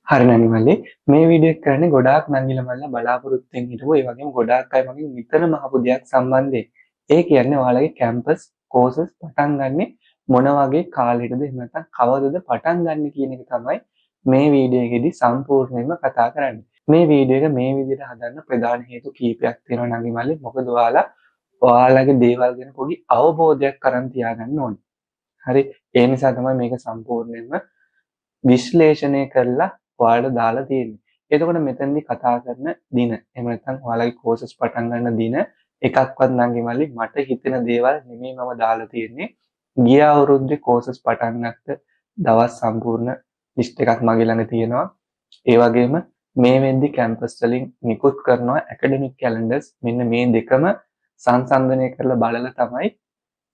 හරි නංගිමල්ලි මේ වීඩියෝ එක කරන්නේ ගොඩාක් නංගිලා මල්ලා බලාපොරොත්තුෙන් හිටපු ඒ වගේම ගොඩාක් අය මගෙන් නිතරම අහපු දෙයක් සම්බන්ධයෙන්. ඒ කියන්නේ ඔයාලගේ කැම්පස් කෝසස් පටන් ගන්නෙ මොන වගේ කාලෙටද එහෙම නැත්නම් කවදද පටන් ගන්න කියන එක තමයි මේ වීඩියෝ එකේදී සම්පූර්ණයෙන්ම කතා කරන්නේ. මේ වීඩියෝ එක මේ විදිහට හදන්න ප්‍රධාන හේතු කීපයක් තියෙනවා නංගිමල්ලි. මොකද ඔයාලගේ දේවල් ගැන පොඩි අවබෝධයක් අරන් තියාගන්න ඕනේ. හරි ඒ නිසා තමයි මේක සම්පූර්ණයෙන්ම විශ්ලේෂණය කරලා ඔයාලට දාලා තියෙන්නේ. එතකොට මෙතනදී කතා කරන දින එහෙම නැත්නම් ඔයාලගේ කෝසස් පටන් ගන්න දින එකක්වත් නංගිමල්ලි මට හිතෙන දේවල් නෙමෙයි මම දාලා තියෙන්නේ. ගිය අවුරුද්දේ කෝසස් පටන් ගත්ත දවස් සම්පූර්ණ ලිස්ට් එකක් මගේ ළඟ තියෙනවා. ඒ වගේම මේ වෙද්දි කැම්පස් වලින් නිකුත් කරනවා ඇකඩමික් කැලෙන්ඩර්ස්. මෙන්න මේ දෙකම සංසන්දනය කරලා බලලා තමයි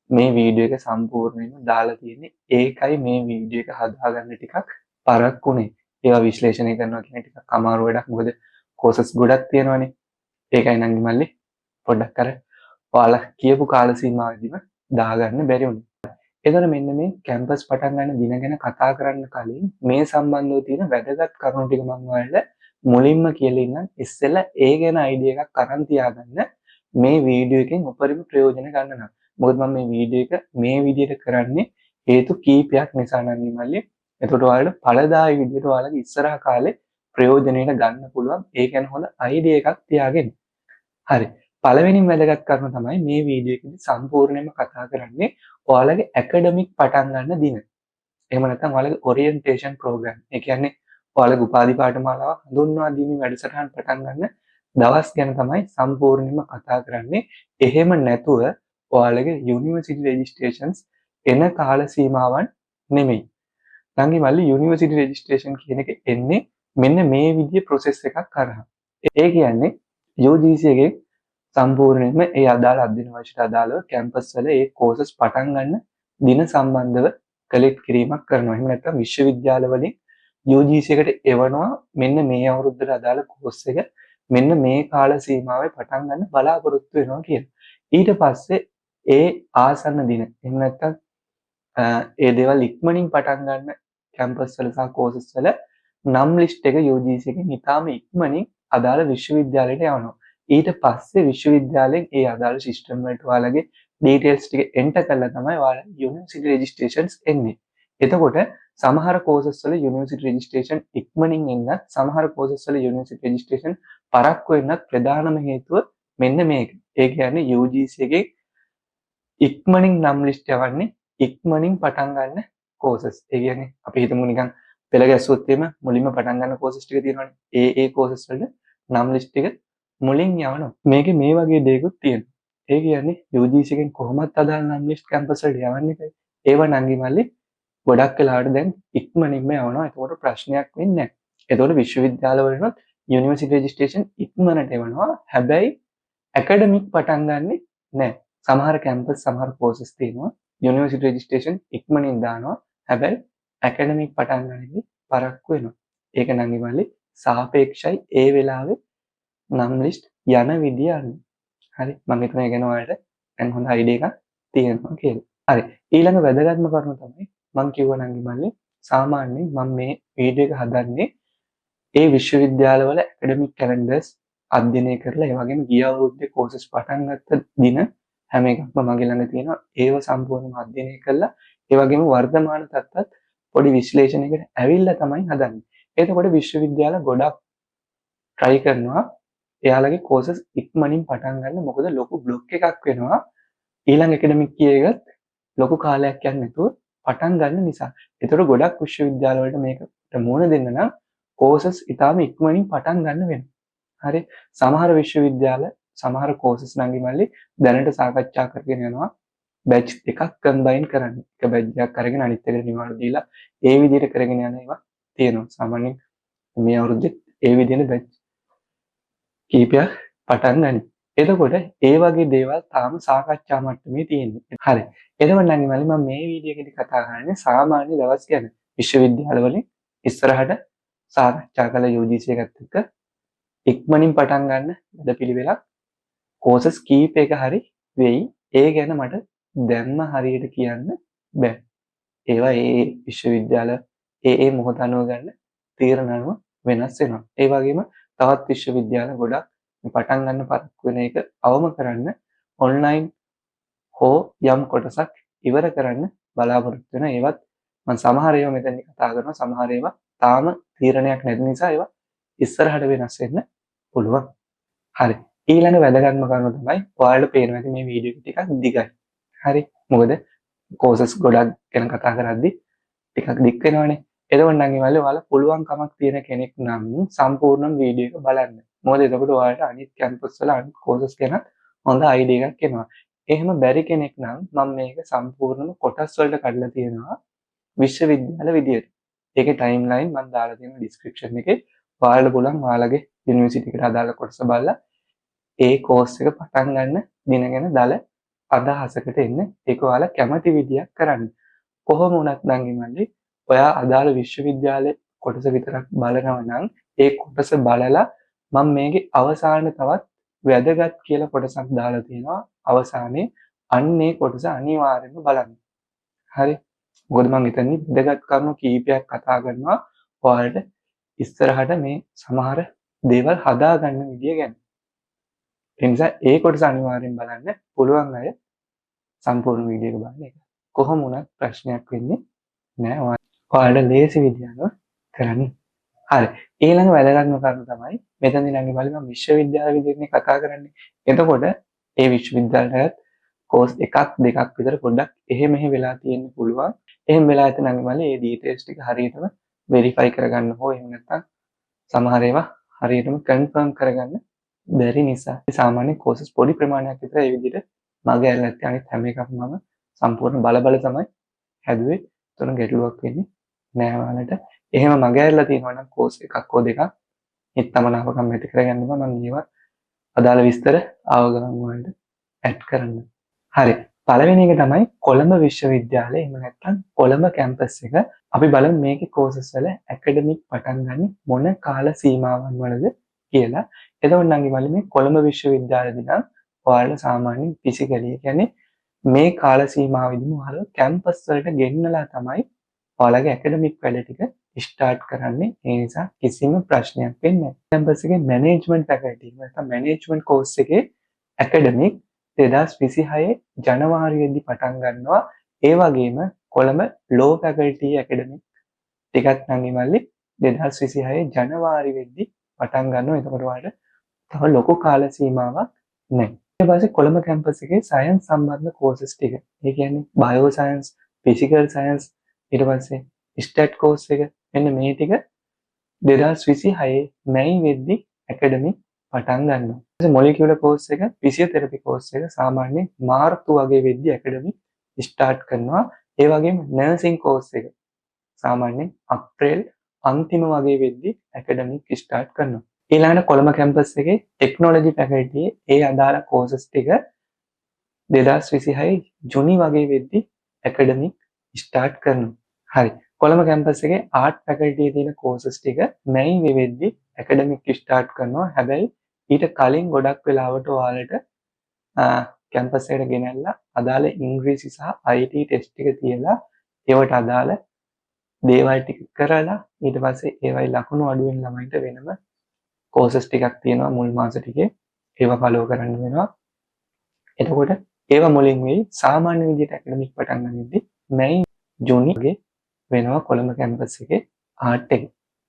මේ වීඩියෝ එක සම්පූර්ණයෙන්ම දාලා තියෙන්නේ. ඒකයි මේ වීඩියෝ එක හදාගන්න ටිකක් පරක්කුනේ. ඒවා විශ්ලේෂණය කරනවා කියන ටිකක් අමාරු වැඩක්. මොකද කෝසස් ගොඩක් තියෙනවානේ. ඒකයි නංගිමල්ලි පොඩ්ඩක් අර ඔයාලා කියපු කාල සීමාවෙදිම දාගන්න බැරි වුණේ. එතකොට මෙන්න මේ කැම්පස් පටන් ගන්න දින ගැන කතා කරන්න කලින් මේ සම්බන්ධව තියෙන වැදගත් කරුණු ටික මම ඔයාලට මුලින්ම කියලා ඉන්නම්. ඉස්සෙල්ලා ඒ ගැන අයිඩියා එකක් අරන් තියාගන්න මේ වීඩියෝ එකෙන් උපරිම ප්‍රයෝජන ගන්න නම්. මොකද මම මේ වීඩියෝ එක මේ විදිහට කරන්නේ හේතු කීපයක් නිසා නංගිමල්ලි. එතකොට ඔයාලට ඵලදායී විදිහට ඔයාලගේ ඉස්සරහ කාලේ ප්‍රයෝජනෙට ගන්න පුළුවන්. ඒ කියන්නේ හොඳ අයිඩියා එකක් තියාගෙන. හරි. පළවෙනිම වැදගත් කරුණ තමයි මේ වීඩියෝ එකේදී සම්පූර්ණයෙන්ම කතා කරන්නේ ඔයාලගේ ඇකඩමික් පටන් ගන්න දින. එහෙම නැත්නම් ඔයාලගේ ඔරියන්ටේෂන් ප්‍රෝග්‍රෑම්. ඒ කියන්නේ ඔයාලගේ උපාධි පාඨමාලාව හඳුන්වා දීමේ වැඩසටහන් පටන් ගන්න දවස් ගැන තමයි සම්පූර්ණයෙන්ම කතා කරන්නේ. එහෙම නැතුව ඔයාලගේ යුනිවර්සිටි රෙජිස්ට්‍රේෂන්ස් එන කාල සීමාවන් නෙමෙයි. නංගිමල්ලි යුනිවර්සිටි රෙජිස්ට්‍රේෂන් කියන එක එන්නේ මෙන්න මේ විදිහේ ප්‍රොසෙස් එකක් කරා. ඒ කියන්නේ UGC එකේ සම්පූර්ණයෙන්ම ඒ අදාළ අධ්‍යයන වර්ෂයට අදාළව කැම්පස් වල ඒ කෝසස් පටන් ගන්න දින සම්බන්ධව කලෙක්ට් කිරීමක් කරනවා. එහෙම නැත්නම් විශ්වවිද්‍යාල වලින් UGC එකට එවනවා මෙන්න මේ අවුරුද්දට අදාළ කෝස් එක මෙන්න මේ කාල සීමාවේ පටන් ගන්න බලාපොරොත්තු වෙනවා කියලා. ඊට පස්සේ ඒ ආසන්න දින එහෙම නැත්නම් ඒ දේවල් ඉක්මනින් පටන් ගන්න කැම්පස් වල සහ කෝසස් වල නම් ලිස්ට් එක UGC එකෙන් ඉතාම ඉක්මනින් අදාළ විශ්වවිද්‍යාලයට යවනවා. ඊට පස්සේ විශ්වවිද්‍යාලයෙන් ඒ අදාළ සිස්ටම් වලට ඔයාලගේ ඩීටේල්ස් ටික එන්ටර් කරලා තමයි ඔයාලා යුනිවර්සිටි රෙජිස්ට්‍රේෂන්ස් එන්නේ. එතකොට සමහර කෝසස් වල යුනිවර්සිටි රෙජිස්ට්‍රේෂන් ඉක්මනින් එන්නත් සමහර කෝසස් වල යුනිවර්සිටි රෙජිස්ට්‍රේෂන් පරක්කු වෙන්නත් ප්‍රධානම හේතුව මෙන්න මේක. ඒ කියන්නේ UGC එකේ ඉක්මනින් නම් ලිස්ට් යවන්නේ ඉක්මනින් පටන් ගන්න කෝසස්. ඒ කියන්නේ අපි හිතමු නිකන් පෙළ ගැස්සුවොත් එimhe මුලින්ම පටන් ගන්න කෝසස් ටික තියෙනවානේ. ඒ කෝසස් වල නම් ලිස්ට් ටික මුලින් යවනවා. මේකේ මේ වගේ දේකුත් තියෙනවා. ඒ කියන්නේ UGC එකෙන් කොහොමත් අදාළ නම් ලිස්ට් කැම්පස් වලට යවන්නේ එකයි. ඒව නංගිමල්ලි ගොඩක් වෙලාවට දැන් ඉක්මනින්ම යවනවා. ඒකට ප්‍රශ්නයක් වෙන්නේ නැහැ. ඒතකොට විශ්වවිද්‍යාල වලනොත් යුනිවර්සිටි රෙජිස්ට්‍රේෂන් ඉක්මනට එවනවා. හැබැයි ඇකඩමික් පටන් ගන්නෙ නැහැ. සමහර කැම්පස් සමහර කෝසස් තියෙනවා. යුනිවර්සිටි රෙජිස්ට්‍රේෂන් ඉක්මනින් දානවා. හැබැයි ඇකඩමික් පටන් ගන්නදී පරක්කු වෙනවා. ඒක නංගිමල්ලි සාපේක්ෂයි ඒ වෙලාවේ නම් ලිස්ට් යන විදිය අනුව. හරි මම හිතනවා ඒ ගැන ඔයාලට දැන් හොඳ අයිඩියා එකක් තියෙනවා කියලා. හරි ඊළඟ වැදගත්ම කරුණ තමයි මම කිව්වා නංගිමල්ලි සාමාන්‍යයෙන් මම මේ වීඩියෝ එක හදන්නේ ඒ විශ්වවිද්‍යාලවල ඇකඩමික් කැලෙන්ඩර්ස් අධ්‍යයනය කරලා ඒ වගේම ගිය අවුරුද්දේ කෝසස් පටන් ගත්ත දින හැම එකක්ම මගේ ළඟ තියෙනවා. ඒව සම්පූර්ණයෙන්ම අධ්‍යයනය කරලා ඒ වගේම වර්තමාන තත්ත්වات පොඩි විශ්ලේෂණයකට ඇවිල්ලා තමයි හදන්නේ. එතකොට විශ්වවිද්‍යාල ගොඩක් try කරනවා එයාලගේ කෝසස් ඉක්මනින් පටන් ගන්න. මොකද ලොකු බ්ලොක් එකක් වෙනවා ඊළඟ ඇකඩමික් ඉයර් එකත් ලොකු කාලයක් යන්නේ නැතුව පටන් ගන්න නිසා. ඒතකොට ගොඩක් විශ්වවිද්‍යාල වලට මේකට මුහුණ දෙන්න නම් කෝසස් ඉතාලම ඉක්මනින් පටන් ගන්න වෙනවා. හරි සමහර විශ්වවිද්‍යාල සමහර කෝසස් නංගිමල්ලි දැනට සාකච්ඡා කරගෙන යනවා බැච් එකක් කම්බයින් කරන්න. එක බැච් එකක් අරගෙන අනිත් එකට නිවාඩු දීලා ඒ විදිහට කරගෙන යන ඒවා තියෙනවා. සාමාන්‍යයෙන් මේ අවුරුද්දේ ඒ විදිහට බැච් කීපයක් පටන් ගන්න. එතකොට ඒ වගේ දේවල් තාම සාකච්ඡා මට්ටමේ තියෙන්නේ. හරි. එතකොට නංගිමල්ලි මම මේ වීඩියෝ එකේදී කතා කරන්නේ සාමාන්‍ය දවස් ගැන. විශ්වවිද්‍යාල වලින් ඉස්සරහට සාකච්ඡා කළ UGC එකත් එක්ක ඉක්මනින් පටන් ගන්න වැඩපිළිවෙලක් කෝසස් කීපයක හරි වෙයි. ඒ ගැන මට දැන්ම හරියට කියන්න බෑ. ඒවා ඒ විශ්වවිද්‍යාල ඒ මොහොත අනුව ගන්න තීරණ අනුව වෙනස් වෙනවා. ඒ වගේම තවත් විශ්වවිද්‍යාල ගොඩක් පටන් ගන්න පරක්කු වෙන එක අවම කරන්න ඔන්ලයින් හෝ යම් කොටසක් ඉවර කරන්න බලාපොරොත්තු වෙනවා. ඒවත් මම සමහර ඒවා මෙතනදී කතා කරනවා. සමහර ඒවා තාම තීරණයක් නැති නිසා ඒවා ඉස්සරහට වෙනස් වෙන්න පුළුවන්. හරි. ඊළඟ වැදගත්ම කරුණ තමයි ඔයාලට පේනවා ඇති මේ වීඩියෝ එක ටිකක් දිගයි. හරි. මොකද කෝසස් ගොඩක් ගැන කතා කරද්දී ටිකක් දික් වෙනවනේ. එතකොට නම් ඒවල ඔයාලා පුළුවන් කමක් තියෙන කෙනෙක් නම් සම්පූර්ණ වීඩියෝ එක බලන්න. මොකද එතකොට ඔයාලට අනිත් කැම්පස් වල අනිත් කෝසස් ගැන හොඳ අයිඩියා එකක් එනවා. එහෙම බැරි කෙනෙක් නම් මම මේක සම්පූර්ණම කොටස් වලට කඩලා තියෙනවා විශ්වවිද්‍යාල විදියට. ඒකේ ටයිම්ලයින් මම දාලා තියෙනවා ඩිස්ක්‍රිප්ෂන් එකේ. ඔයාලට පුළුවන් ඔයාලගේ යුනිවර්සිටි එකට අදාළ කොටස බලලා ඒ කෝස් එක පටන් ගන්න දින ගැන දල අදහසකට එන්න. ඒක ඔයාලා කැමති විදියක් කරන්න. කොහොම වුණත් නම් මල්ලි ඔයා අදාළ විශ්වවිද්‍යාලයේ කොටස විතරක් බලනවා නම් ඒ කොටස බලලා මම මේකේ අවසාන තවත් වැදගත් කියලා කොටසක් දාලා තියෙනවා. අවසානයේ අන්නේ කොටස අනිවාර්යෙන්ම බලන්න. හරි. මොකද මම එතනදී වැදගත් කරුණු කීපයක් කතා කරනවා ඔයාලට ඉස්සරහට මේ සමහර දේවල් හදාගන්න විදිය ගැන. ඒ නිසා ඒ කොටස අනිවාර්යෙන් බලන්න. පුළුවන් අය සම්පූර්ණ වීඩියෝ එක බලන්න. ඒක කොහොම වුණත් ප්‍රශ්නයක් වෙන්නේ නෑ. ඔයාලට ලේසි විදියට කරන්න. හරි. ඊළඟ වැදගත්ම කරුණ තමයි මෙතනදී නම් මම විශ්වවිද්‍යාල විදිහටනේ කතා කරන්නේ. එතකොට ඒ විශ්වවිද්‍යාලයට කෝස් එකක් දෙකක් විතර පොඩ්ඩක් එහෙ මෙහෙ වෙලා තියෙන්න පුළුවන්. එහෙම වෙලා නැත්නම් මල්ලි ඒ ඩීටේල්ස් ටික හරියටම වෙරිෆයි කරගන්න හෝ එහෙම නැත්නම් සමහර ඒවා හරියටම කන්ෆර්ම් කරගන්න බැරි නිසා සාමාන්‍ය කෝසස් පොඩි ප්‍රමාණයක් විතර ඒ විදිහට මගේ ඇරලා නැත්නම් අනිත් හැම එකක්ම මම සම්පූර්ණ බල තමයි හැදුවේ. ඒතන ගැටලුවක් වෙන්නේ නෑ ඔයාලට. එහෙම මගේ ඇරලා තියෙනවා නම් කෝස් එකක් හෝ දෙකක් හිතමනාපකම් ඇති කරගන්න මම ඒවා අදාළ විස්තර ආවගමන් වලට ඇඩ් කරන්න. හරි. පළවෙනි එක තමයි කොළඹ විශ්වවිද්‍යාලය. එහෙම නැත්නම් කොළඹ කැම්පස් එක. අපි බලමු මේකේ කෝසස් වල ඇකඩමික් පටන් ගන්න මොන කාල සීමාවන් වලද කියලා. එතකොට නම් මේ කොළඹ විශ්වවිද්‍යාලයේදී නම් ඔයාලා සාමාන්‍යයෙන් ෆිසිකලි කියන්නේ මේ කාල සීමාවෙදිම ඔයාලා කැම්පස් වලට ගෙන්නලා තමයි ඔයාලගේ ඇකඩමික් වැඩ ටික ස්ටාර්ට් කරන්නේ. ඒ නිසා කිසිම ප්‍රශ්නයක් වෙන්නේ නැහැ. කැම්පස් එකේ මැනේජ්මන්ට් ෆැකල්ටි නැත්නම් මැනේජ්මන්ට් කෝස් එකේ ඇකඩමික් 2026 ජනවාරියේදී පටන් ගන්නවා. ඒ වගේම කොළඹ ලෝ ෆැකල්ටි ඇකඩමික් ටිකක් නම් මල්ලි 2026 ජනවාරි වෙද්දී පටන් ගන්නවා. එතකොට ඔයාලට තව ලොකු කාල සීමාවක් නැහැ. ඊට පස්සේ කොළඹ කැම්පස් එකේ සයන්ස් සම්බන්ධ කෝසස් ටික. ඒ කියන්නේ බයෝ සයන්ස්, ෆිසිකල් සයන්ස්, ඊට පස්සේ ස්ටැට් කෝස් එක මෙන්න මේ ටික 2026 මැයි වෙද්දී ඇකඩමික් පටන් ගන්නවා. ඊට පස්සේ මොලිකියුලර් කෝස් එක, ෆිසියෝതെරපි කෝස් එක සාමාන්‍යයෙන් මාර්තු වගේ වෙද්දී ඇකඩමික් ස්ටාර්ට් කරනවා. ඒ වගේම නර්සින් කෝස් එක සාමාන්‍යයෙන් අප්‍රේල් අන්තිම වගේ වෙද්දී ඇකඩමික් ස්ටාර්ට් කරනවා. ඊළඟට කොළඹ කැම්පස් එකේ ටෙක්නොලොජි ෆැකල්ටියේ ඒ අදාළ කෝසස් ටික 2026 ජුනි වගේ වෙද්දී ඇකඩමික් ස්ටාර්ට් කරනවා. හරි. කොළඹ කැම්පස් එකේ ආර්ට් ෆැකල්ටියේ තියෙන කෝසස් ටික මැයි වෙද්දී ඇකඩමික් ස්ටාර්ට් කරනවා. හැබැයි ඊට කලින් ගොඩක් වෙලාවට ඔයාලට කැම්පස් එකට ගෙනල්ලා අදාළ ඉංග්‍රීසි සහ IT ටෙස්ට් ටික තියලා ඒවට අදාළ දේවල් ටික කරලා ඊට පස්සේ ඒවයි ලකුණු අඩු වෙන ළමයින්ට වෙනම කෝසස් ටිකක් තියෙනවා මුල් මාස ටිකේ. ඒවා ෆලෝ කරන්න වෙනවා. එතකොට ඒවා මුලින් වෙයි සාමාන්‍ය විදිහට ඇකඩමික් පටන් ගන්නෙද්දී මැයි ජූනි වගේ වෙනවා කොළඹ කැම්පස් එකේ ආර්ට් එක.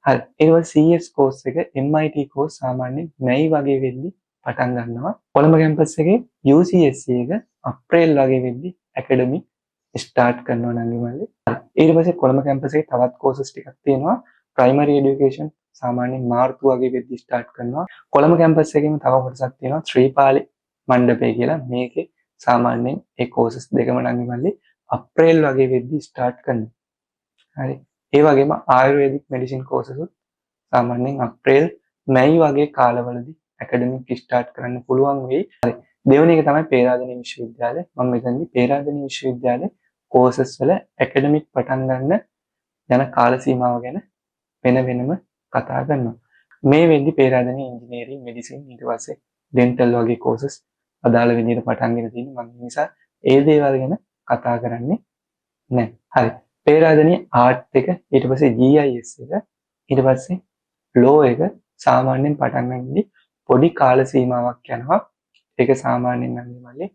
හරි. ඊට පස්සේ CS කෝස් එක MIT කෝස් සාමාන්‍යයෙන් මැයි වගේ වෙද්දී පටන් ගන්නවා. කොළඹ කැම්පස් එකේ UCSC එක අප්‍රේල් වගේ වෙද්දී ඇකඩමික් ස්ටාර්ට් කරනවා නම් මල්ලි. ඊට පස්සේ කොළඹ කැම්පස් එකේ තවත් කෝසස් ටිකක් තියෙනවා. ප්‍රයිමරි এডুকেෂන් සාමාන්‍යයෙන් මාර්තු වගේ වෙද්දී ස්ටාර්ට් කරනවා. කොළඹ කැම්පස් එකේම තව කොටසක් තියෙනවා ශ්‍රීපාලි මණ්ඩපය කියලා. මේකේ සාමාන්‍යයෙන් ඒ කෝසස් දෙකම නම් මල්ලි අප්‍රේල් වගේ වෙද්දී ස්ටාර්ට් කරනවා. හරි. ඒ වගේම ආයුර්වේදික් මෙඩිසින් කෝසස් සාමාන්‍යයෙන් අප්‍රේල් මැයි වගේ කාලවලදී ඇකඩමික් ස්ටාර්ට් කරන්න පුළුවන් වෙයි. හරි. දෙවෙනි එක තමයි පේරාදෙණිය විශ්වවිද්‍යාලය. මම මෙතනදී පේරාදෙණිය විශ්වවිද්‍යාලයේ කෝසස් වල ඇකඩමික් පටන් ගන්න යන කාල සීමාව ගැන වෙනම කතා කරනවා. මේ වෙද්දී පේරාදෙණිය ඉංජිනේරිං, මෙඩිසින්, ඊට පස්සේ ඩෙන්ටල් වගේ කෝසස් අදාළ විදිහට පටන් ගෙන තියෙනවා. මම නිසා ඒ දේවල් ගැන කතා කරන්නේ නැහැ. හරි. පේරාදෙණිය ආර්ට් එක, ඊට පස්සේ GIS එක, ඊට පස්සේ ලෝ එක සාමාන්‍යයෙන් පටන් ගන්නදී පොඩි කාල සීමාවක් යනවා. ඒක සාමාන්‍යයෙන් නම් මල්ලි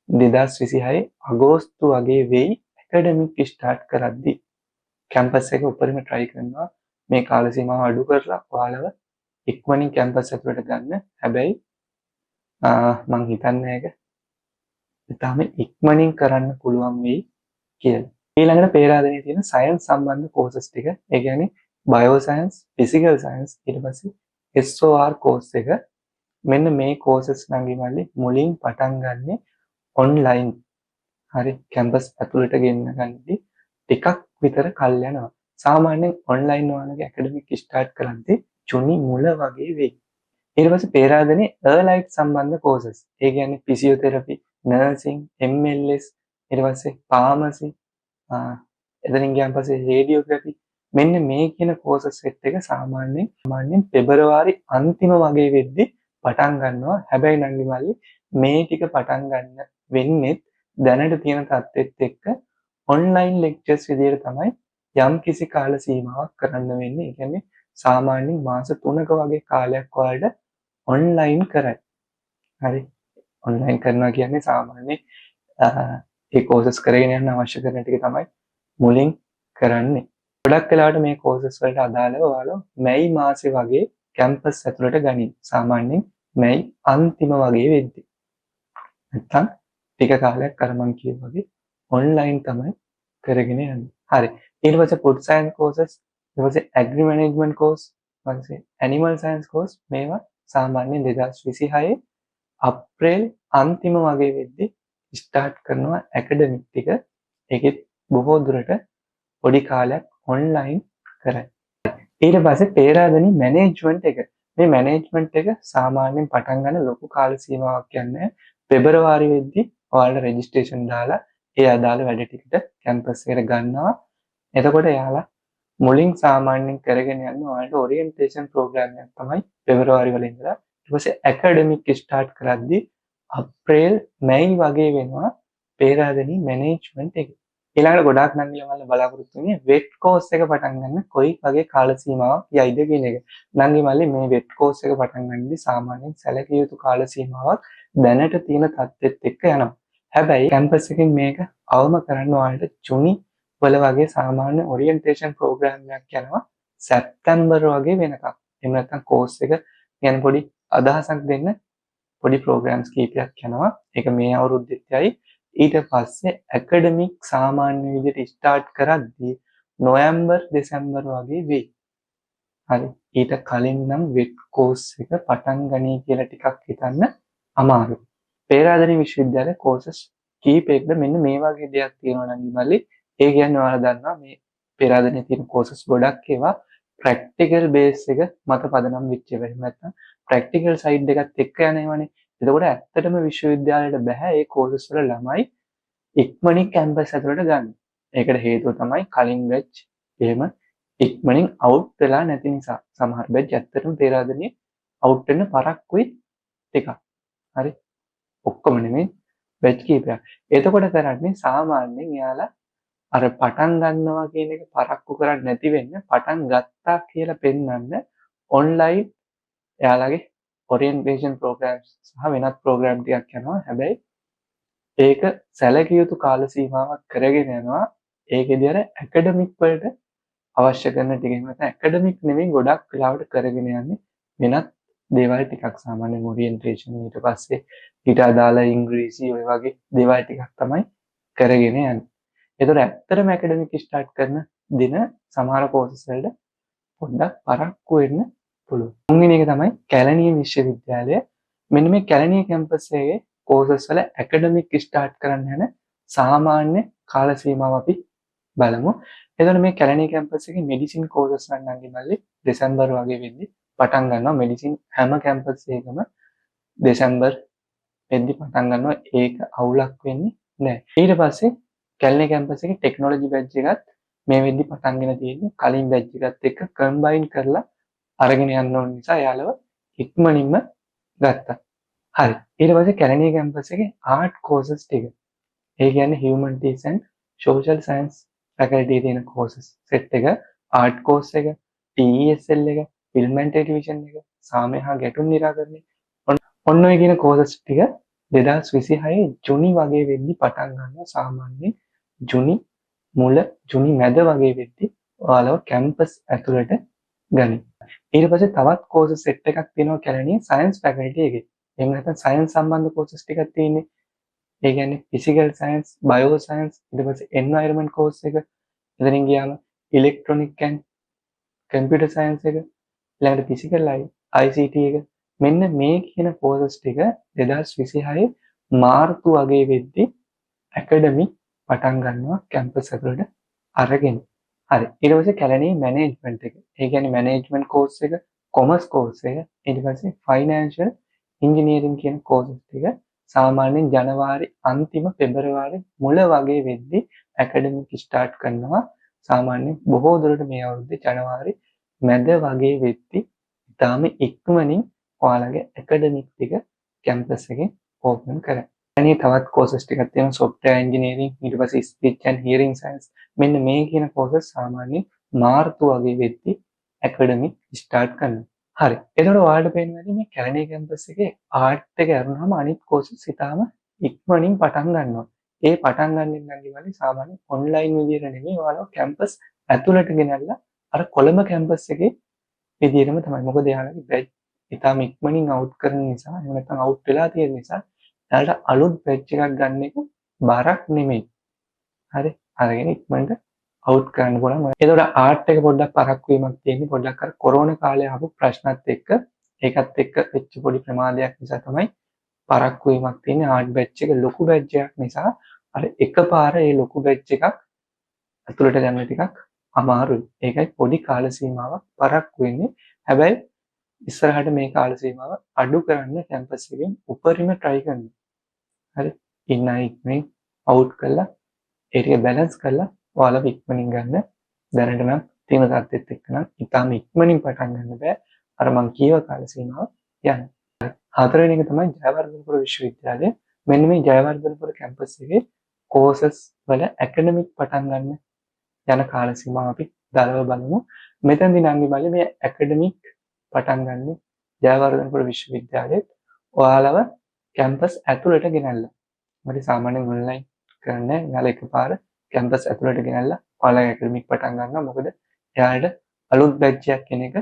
2026 අගෝස්තු වගේ වෙයි ඇකඩමික් ස්ටාර්ට් කරද්දී. කැම්පස් එක උඩරිම try කරනවා මේ කාල සීමාව අඩු කරලා ඔයාලව ඉක්මනින් කැම්පස් ඇතුළට ගන්න. හැබැයි මං හිතන්නේ ඒක ඉතාලම ඉක්මනින් කරන්න පුළුවන් වෙයි කියලා. ඊළඟට පේරාදෙණියේ තියෙන සයන්ස් සම්බන්ධ කෝසස් ටික, ඒ කියන්නේ බයෝ සයන්ස්, ෆිසිකල් සයන්ස්, ඊට පස්සේ SOR කෝස් එක. මෙන්න මේ කෝසස් නම් මල්ලි මුලින් පටන් ගන්නෙ ඔන්ලයින්. හරි, කැම්පස් ඇතුළට ගෙන්න ගන්නදී ටිකක් විතර කල් යනවා. සාමාන්‍යයෙන් ඔන්ලයින් ඔයාලගේ ඇකඩමික් ස්ටාර්ට් කරද්දී ජුනි මුල වගේ වෙයි. ඊට පස්සේ පේරාදෙණියේ එර්ලයිට් සම්බන්ධ කෝසස්. ඒ කියන්නේ ෆිසියෝതെරපි, නර්සින්, MLS, ඊට පස්සේ ෆාමසි, එතනින් ගියාන් පස්සේ රේඩියෝග්‍රැෆි. මෙන්න මේ කියන කෝසස් සෙට් එක සාමාන්‍යයෙන් පෙබරවාරි අන්තිම වගේ වෙද්දී පටන් ගන්නවා. හැබැයි නංගි මල්ලි මේ ටික පටන් ගන්න වෙන්නේ දැනට තියෙන තත්ත්වෙත් එක්ක ඔන්ලයින් ලෙක්චර්ස් විදියට තමයි යම් කිසි කාල සීමාවක් කරන්න වෙන්නේ. ඒ කියන්නේ සාමාන්‍යයෙන් මාස 3ක වගේ කාලයක් ඔයාලට ඔන්ලයින් කරයි. හරි, ඔන්ලයින් කරනවා කියන්නේ සාමාන්‍යයෙන් ඒ කෝසස් කරගෙන යන්න අවශ්‍ය කරන ටික තමයි මුලින් කරන්නේ. ගොඩක් වෙලාවට මේ කෝසස් වලට අදාළව ඔයාලා මැයි මාසේ වගේ කැම්පස් ඇතුළට ගනින්. සාමාන්‍යයෙන් මැයි අන්තිම වගේ වෙද්දී. නැත්තම් ටික කාලයක් අර මං කිව්වා වගේ ඔන්ලයින් තමයි කරගෙන යන්නේ. හරි. ඊට පස්සේ ෆුඩ් සයන්ස් කෝසස්, ඊට පස්සේ ඇග්‍රි මැනේජ්මන්ට් කෝස්, ඊට පස්සේ ඇනිමල් සයන්ස් කෝස්. මේවා සාමාන්‍යයෙන් 2026 අප්‍රේල් අන්තිම වගේ වෙද්දී ස්ටාර්ට් කරනවා ඇකඩමික් ටික. ඒකෙත් බොහෝ දුරට පොඩි කාලයක් ඔන්ලයින් කරයි. ඊට පස්සේ පේරාදෙණි මැනේජ්මන්ට් එක. මේ මැනේජ්මන්ට් එක සාමාන්‍යයෙන් පටන් ගන්න ලොකු කාල සීමාවක් යන්නේ පෙබරවාරි වෙද්දී ඔයාලට රෙජිස්ට්‍රේෂන් දාලා ඒ අදාළ වැඩ ටිකට කැම්පස් එකට ගන්නවා. එතකොට එයාලා මුලින් සාමාන්‍යයෙන් කරගෙන යන්නේ ඔයාලට ඔරියන්ටේෂන් ප්‍රෝග්‍රෑම් එකක් තමයි පෙබරවාරි වල ඉඳලා. ඊට පස්සේ ඇකඩමික් ස්ටාර්ට් කරද්දී අප්‍රේල් මැයි වගේ වෙනවා පේරාදෙණි මැනේජ්මන්ට් එක. ඊළඟට ගොඩාක් නංගිලා මල්ල බලාපොරොත්තු වෙන්නේ වෙට් කෝස් එක පටන් ගන්න කොයි වගේ කාල සීමාවක් යයිද කියන එක. නංගි මල්ලි මේ වෙට් කෝස් එක පටන් ගන්නදී සාමාන්‍යයෙන් සැලකිය යුතු කාල සීමාවක් දැනට තියෙන තත්ත්වෙත් එක්ක යනවා. හැබැයි කැම්පස් එකෙන් මේක අවම කරන්න ඔයාලට ජුනි වල වගේ සාමාන්‍ය ඔරියන්ටේෂන් ප්‍රෝග්‍රෑම් එකක් යනවා සැප්තැම්බර් වගේ වෙනකම්. එහෙම නැත්නම් කෝස් එක ගැන පොඩි අදහසක් දෙන්න පොඩි ප්‍රෝග්‍රෑම්ස් කීපයක් යනවා. ඒක මේ අවුරුද්දෙත් යයි. ඊට පස්සේ ඇකඩමික් සාමාන්‍ය විදිහට ස්ටාර්ට් කරද්දී නොවැම්බර් දෙසැම්බර් වගේ වෙයි. හරි. ඊට කලින් නම් වෙට් කෝස් එක පටන් ගනී කියලා ටිකක් හිතන්න අමාරුයි. පේරාදෙණි විශ්වවිද්‍යාලයේ කෝසස් කීපයකද මෙන්න මේ වගේ දෙයක් තියෙනවා නම් ඉමල්ලි. ඒ කියන්නේ ඔයාලා දන්නවා මේ පේරාදෙණියේ තියෙන කෝසස් ගොඩක් ඒවා ප්‍රැක්ටිකල් බේස් එක මත පදනම් වෙච්ච ඒවා. එහෙම නැත්නම් ප්‍රැක්ටිකල් සයිඩ් එකත් එක්ක යන ඒවානේ. එතකොට ඇත්තටම විශ්වවිද්‍යාලයට බෑ ඒ කෝසස් වල ළමයි ඉක්මනින් කැම්පස් ඇතුළට ගන්න. ඒකට හේතුව තමයි කලින් බැච් එහෙම ඉක්මනින් අවුට් වෙලා නැති නිසා. සමහර බැච් ඇත්තටම පේරාදෙණියේ අවුට් වෙන්න පරක්කුයි ටිකක්. හරි. ඔක්කොම නෙමෙයි බැච් කීපයක්. එතකොට කරන්නේ සාමාන්‍යයෙන් එයාලා අර පටන් ගන්නවා කියන එක පරක්කු කරන්නේ නැති වෙන්න පටන් ගත්තා කියලා පෙන්වන්න ඔන්ලයින් එයාලගේ ඔරියන්ටේෂන් ප්‍රෝග්‍රෑම්ස් සහ වෙනත් ප්‍රෝග්‍රෑම් ටිකක් යනවා. හැබැයි ඒක සැලකිය යුතු කාල සීමාවක් කරගෙන යනවා. ඒකෙදී අර ඇකඩමික් වලට අවශ්‍ය කරන ටික එහෙම නැත්නම් ඇකඩමික් නෙමෙයි ගොඩක් වෙලාවට කරගෙන යන්නේ වෙනත් දේවල් ටිකක්. සාමාන්‍යයෙන් ඔරියන්ටේෂන් ඊට පස්සේ ඊට අදාළ ඉංග්‍රීසි ඔය වගේ දේවල් ටිකක් තමයි කරගෙන යන්නේ. ඒතර ඇත්තටම ඇකඩමික් ස්ටාර්ට් කරන දින සමහර කෝසස් වලට පොඩ්ඩක් පරක්කු වෙන්න පුළුවන්. තුන්වෙනි එක තමයි කැලණිය විශ්වවිද්‍යාලය. මෙන්න මේ කැලණිය කැම්පස් එකේ කෝසස් වල ඇකඩමික් ස්ටාර්ට් කරන්න යන සාමාන්‍ය කාල සීමාව අපි බලමු. එතකොට මේ කැලණිය කැම්පස් එකේ මෙඩිසින් කෝසස් නම් නංගිමල්ලි දෙසැම්බර් වගේ වෙද්දි පටන් ගන්නවා. මෙඩිසින් හැම කැම්පස් එකකම දෙසැම්බර් වෙද්දි පටන් ගන්නවා. ඒක අවුලක් වෙන්නේ නැහැ. ඊට පස්සේ කැලණිය කැම්පස් එකේ ටෙක්නොලොජි බැච් එකත් මේ වෙද්දි පටන්ගෙන තියෙන්නේ කලින් බැච් එකත් එක්ක කම්බයින් කරලා අරගෙන යන්න ඕන නිසා යාළුව ඉක්මනින්ම ගත්තා. හරි. ඊට පස්සේ කැලණිය කැම්පස් එකේ ආර්ට් කෝසස් ටික. ඒ කියන්නේ humanities and social science faculty තියෙන කෝසස් සෙට් එක, ආර්ට් කෝස් එක, TESL එක, ෆිල්ම් ඇන්ඩ් ටෙලිවිෂන් එක, සාමය හා ගැටුම් නිරාකරණය. ඔන්න ඔය කියන කෝසස් ටික 2026 ජුනි වගේ වෙද්දි පටන් ගන්නවා. සාමාන්‍යයෙන් ජුනි මුල ජුනි මැද වගේ වෙද්දි ඔයාලව කැම්පස් ඇතුළට ගනි. ඊට පස්සේ තවත් කෝසස් සෙට් එකක් තියෙනවා කැලණියේ සයන්ස් ෆැකල්ටි එකේ. එහෙම නැත්නම් සයන්ස් සම්බන්ධ කෝසස් ටිකක් තියෙන්නේ. ඒ කියන්නේ ෆිසිකල් සයන්ස්, බයෝ සයන්ස්, ඊට පස්සේ එන්වයරන්මන්ට් කෝස් එක. එතනින් ගියාම ඉලෙක්ට්‍රොනික ඇන්ඩ් කම්පියුටර් සයන්ස් එක, ඊළඟට ෆිසිකල් ICT එක. මෙන්න මේ කියන කෝසස් ටික 2026 මාර්තු වගේ වෙද්දි ඇකඩමික් පටන් ගන්නවා කැම්පස් ඇතුළට අරගෙන. හරි. ඊට පස්සේ කැලණියේ මැනේජ්මන්ට් එක. ඒ කියන්නේ මැනේජ්මන්ට් කෝස් එක, කොමර්ස් කෝස් එක, ඊට පස්සේ ෆයිනෑන්ෂල් ඉංජිනේරින් කියන කෝසස් ටික සාමාන්‍යයෙන් ජනවාරි අන්තිම පෙබරවාරි මුල වගේ වෙද්දි ඇකඩමික් ස්ටාර්ට් කරනවා. සාමාන්‍යයෙන් බොහෝ දුරට මේ අවුරුද්දේ ජනවාරි මැද වගේ වෙද්දි ඉතාම ඉක්මනින් ඔයාලගේ ඇකඩමික් ටික කැම්පස් එකේ ඕපන් කරනවා. අනේ තවත් කෝසස් ටිකක් තියෙනවා software engineering, ඊට පස්සේ speech and hearing science. මෙන්න මේ කියන කෝසස් සාමාන්‍යයෙන් මාර්තු වගේ වෙද්දි ඇකඩමික් ස්ටාර්ට් කරනවා. හරි. එතකොට ඔයාලට පේනවා මේ කැලණිය කැම්පස් එකේ ආර්ට් එක අරනවාම අනිත් කෝසස් ඉතාම ඉක්මනින් පටන් ගන්නවා. ඒ පටන් ගන්න ඉන්නන්නේ සාමාන්‍ය ඔන්ලයින් විදියට නෙමෙයි ඔයාලව කැම්පස් ඇතුළට ගෙනල්ලා අර කොළඹ කැම්පස් එකේ විදියටම තමයි. මොකද එයාලගේ බැච් ඉතාම ඉක්මනින් අවුට් කරන නිසා, එහෙම නැත්නම් අවුට් වෙලා තියෙන නිසා එයාලට අලුත් බැච් එකක් ගන්න එක බරක් නෙමෙයි. හරි. අරගෙන ඉක්මනට අවුට් කරන්න පුළුවන්. එතකොට ආර්ට් එක පොඩ්ඩක් පරක්කු වීමක් තියෙන්නේ. පොඩ්ඩක් අර කොරෝනා කාලේ ආපු ප්‍රශ්නත් එක්ක ඒකත් එක්ක වෙච්ච පොඩි ප්‍රමාදයක් නිසා තමයි පරක්කු වීමක් තියෙන්නේ. ආර්ට් බැච් එක ලොකු බැච් එකක් නිසා අර එකපාර ඒ ලොකු බැච් එකක් ඇතුළට ගන්න ටිකක් අමාරුයි. ඒකයි පොඩි කාල සීමාවක් පරක්කු වෙන්නේ. හැබැයි ඉස්සරහට මේ කාල සීමාව අඩු කරන්න කැම්පස් එකෙන් උපරිම try කරනවා. හරි. ඉන්න අය ඉක්මනින් අවුට් කරලා ඒ ටික බැලන්ස් කරලා ඔයාලව ඉක්මනින් ගන්න. දැනට නම් තියෙන තත්ත්වෙත් එක්ක නම් ඉතාලම ඉක්මනින් පටන් ගන්න බෑ. අර මං කියව කාල සීමාව යන්න. හතරවෙනි එක තමයි ජයවර්ධනපුර විශ්වවිද්‍යාලය. මෙන්න මේ ජයවර්ධනපුර කැම්පස් එකේ කෝසස් වල ඇකඩමික් පටන් ගන්න යන කාල සීමාව අපි දරව බලමු. මෙතනදී නම් බලන්නේ මේ ඇකඩමික් පටන් ගන්න ජයවර්ධනපුර විශ්වවිද්‍යාලයේ ඔයාලව කැම්පස් ඇතුළට ගෙනල්ලා. මට සාමාන්‍යයෙන් ඔන්ලයින් කරන්නේ යාලා එකපාර කැම්පස් ඇතුළට ගෙනල්ලා ඔයාලගේ ඇකඩමික් පටන් ගන්නවා. මොකද එයාලට අලුත් බැච් එකක් කෙන එක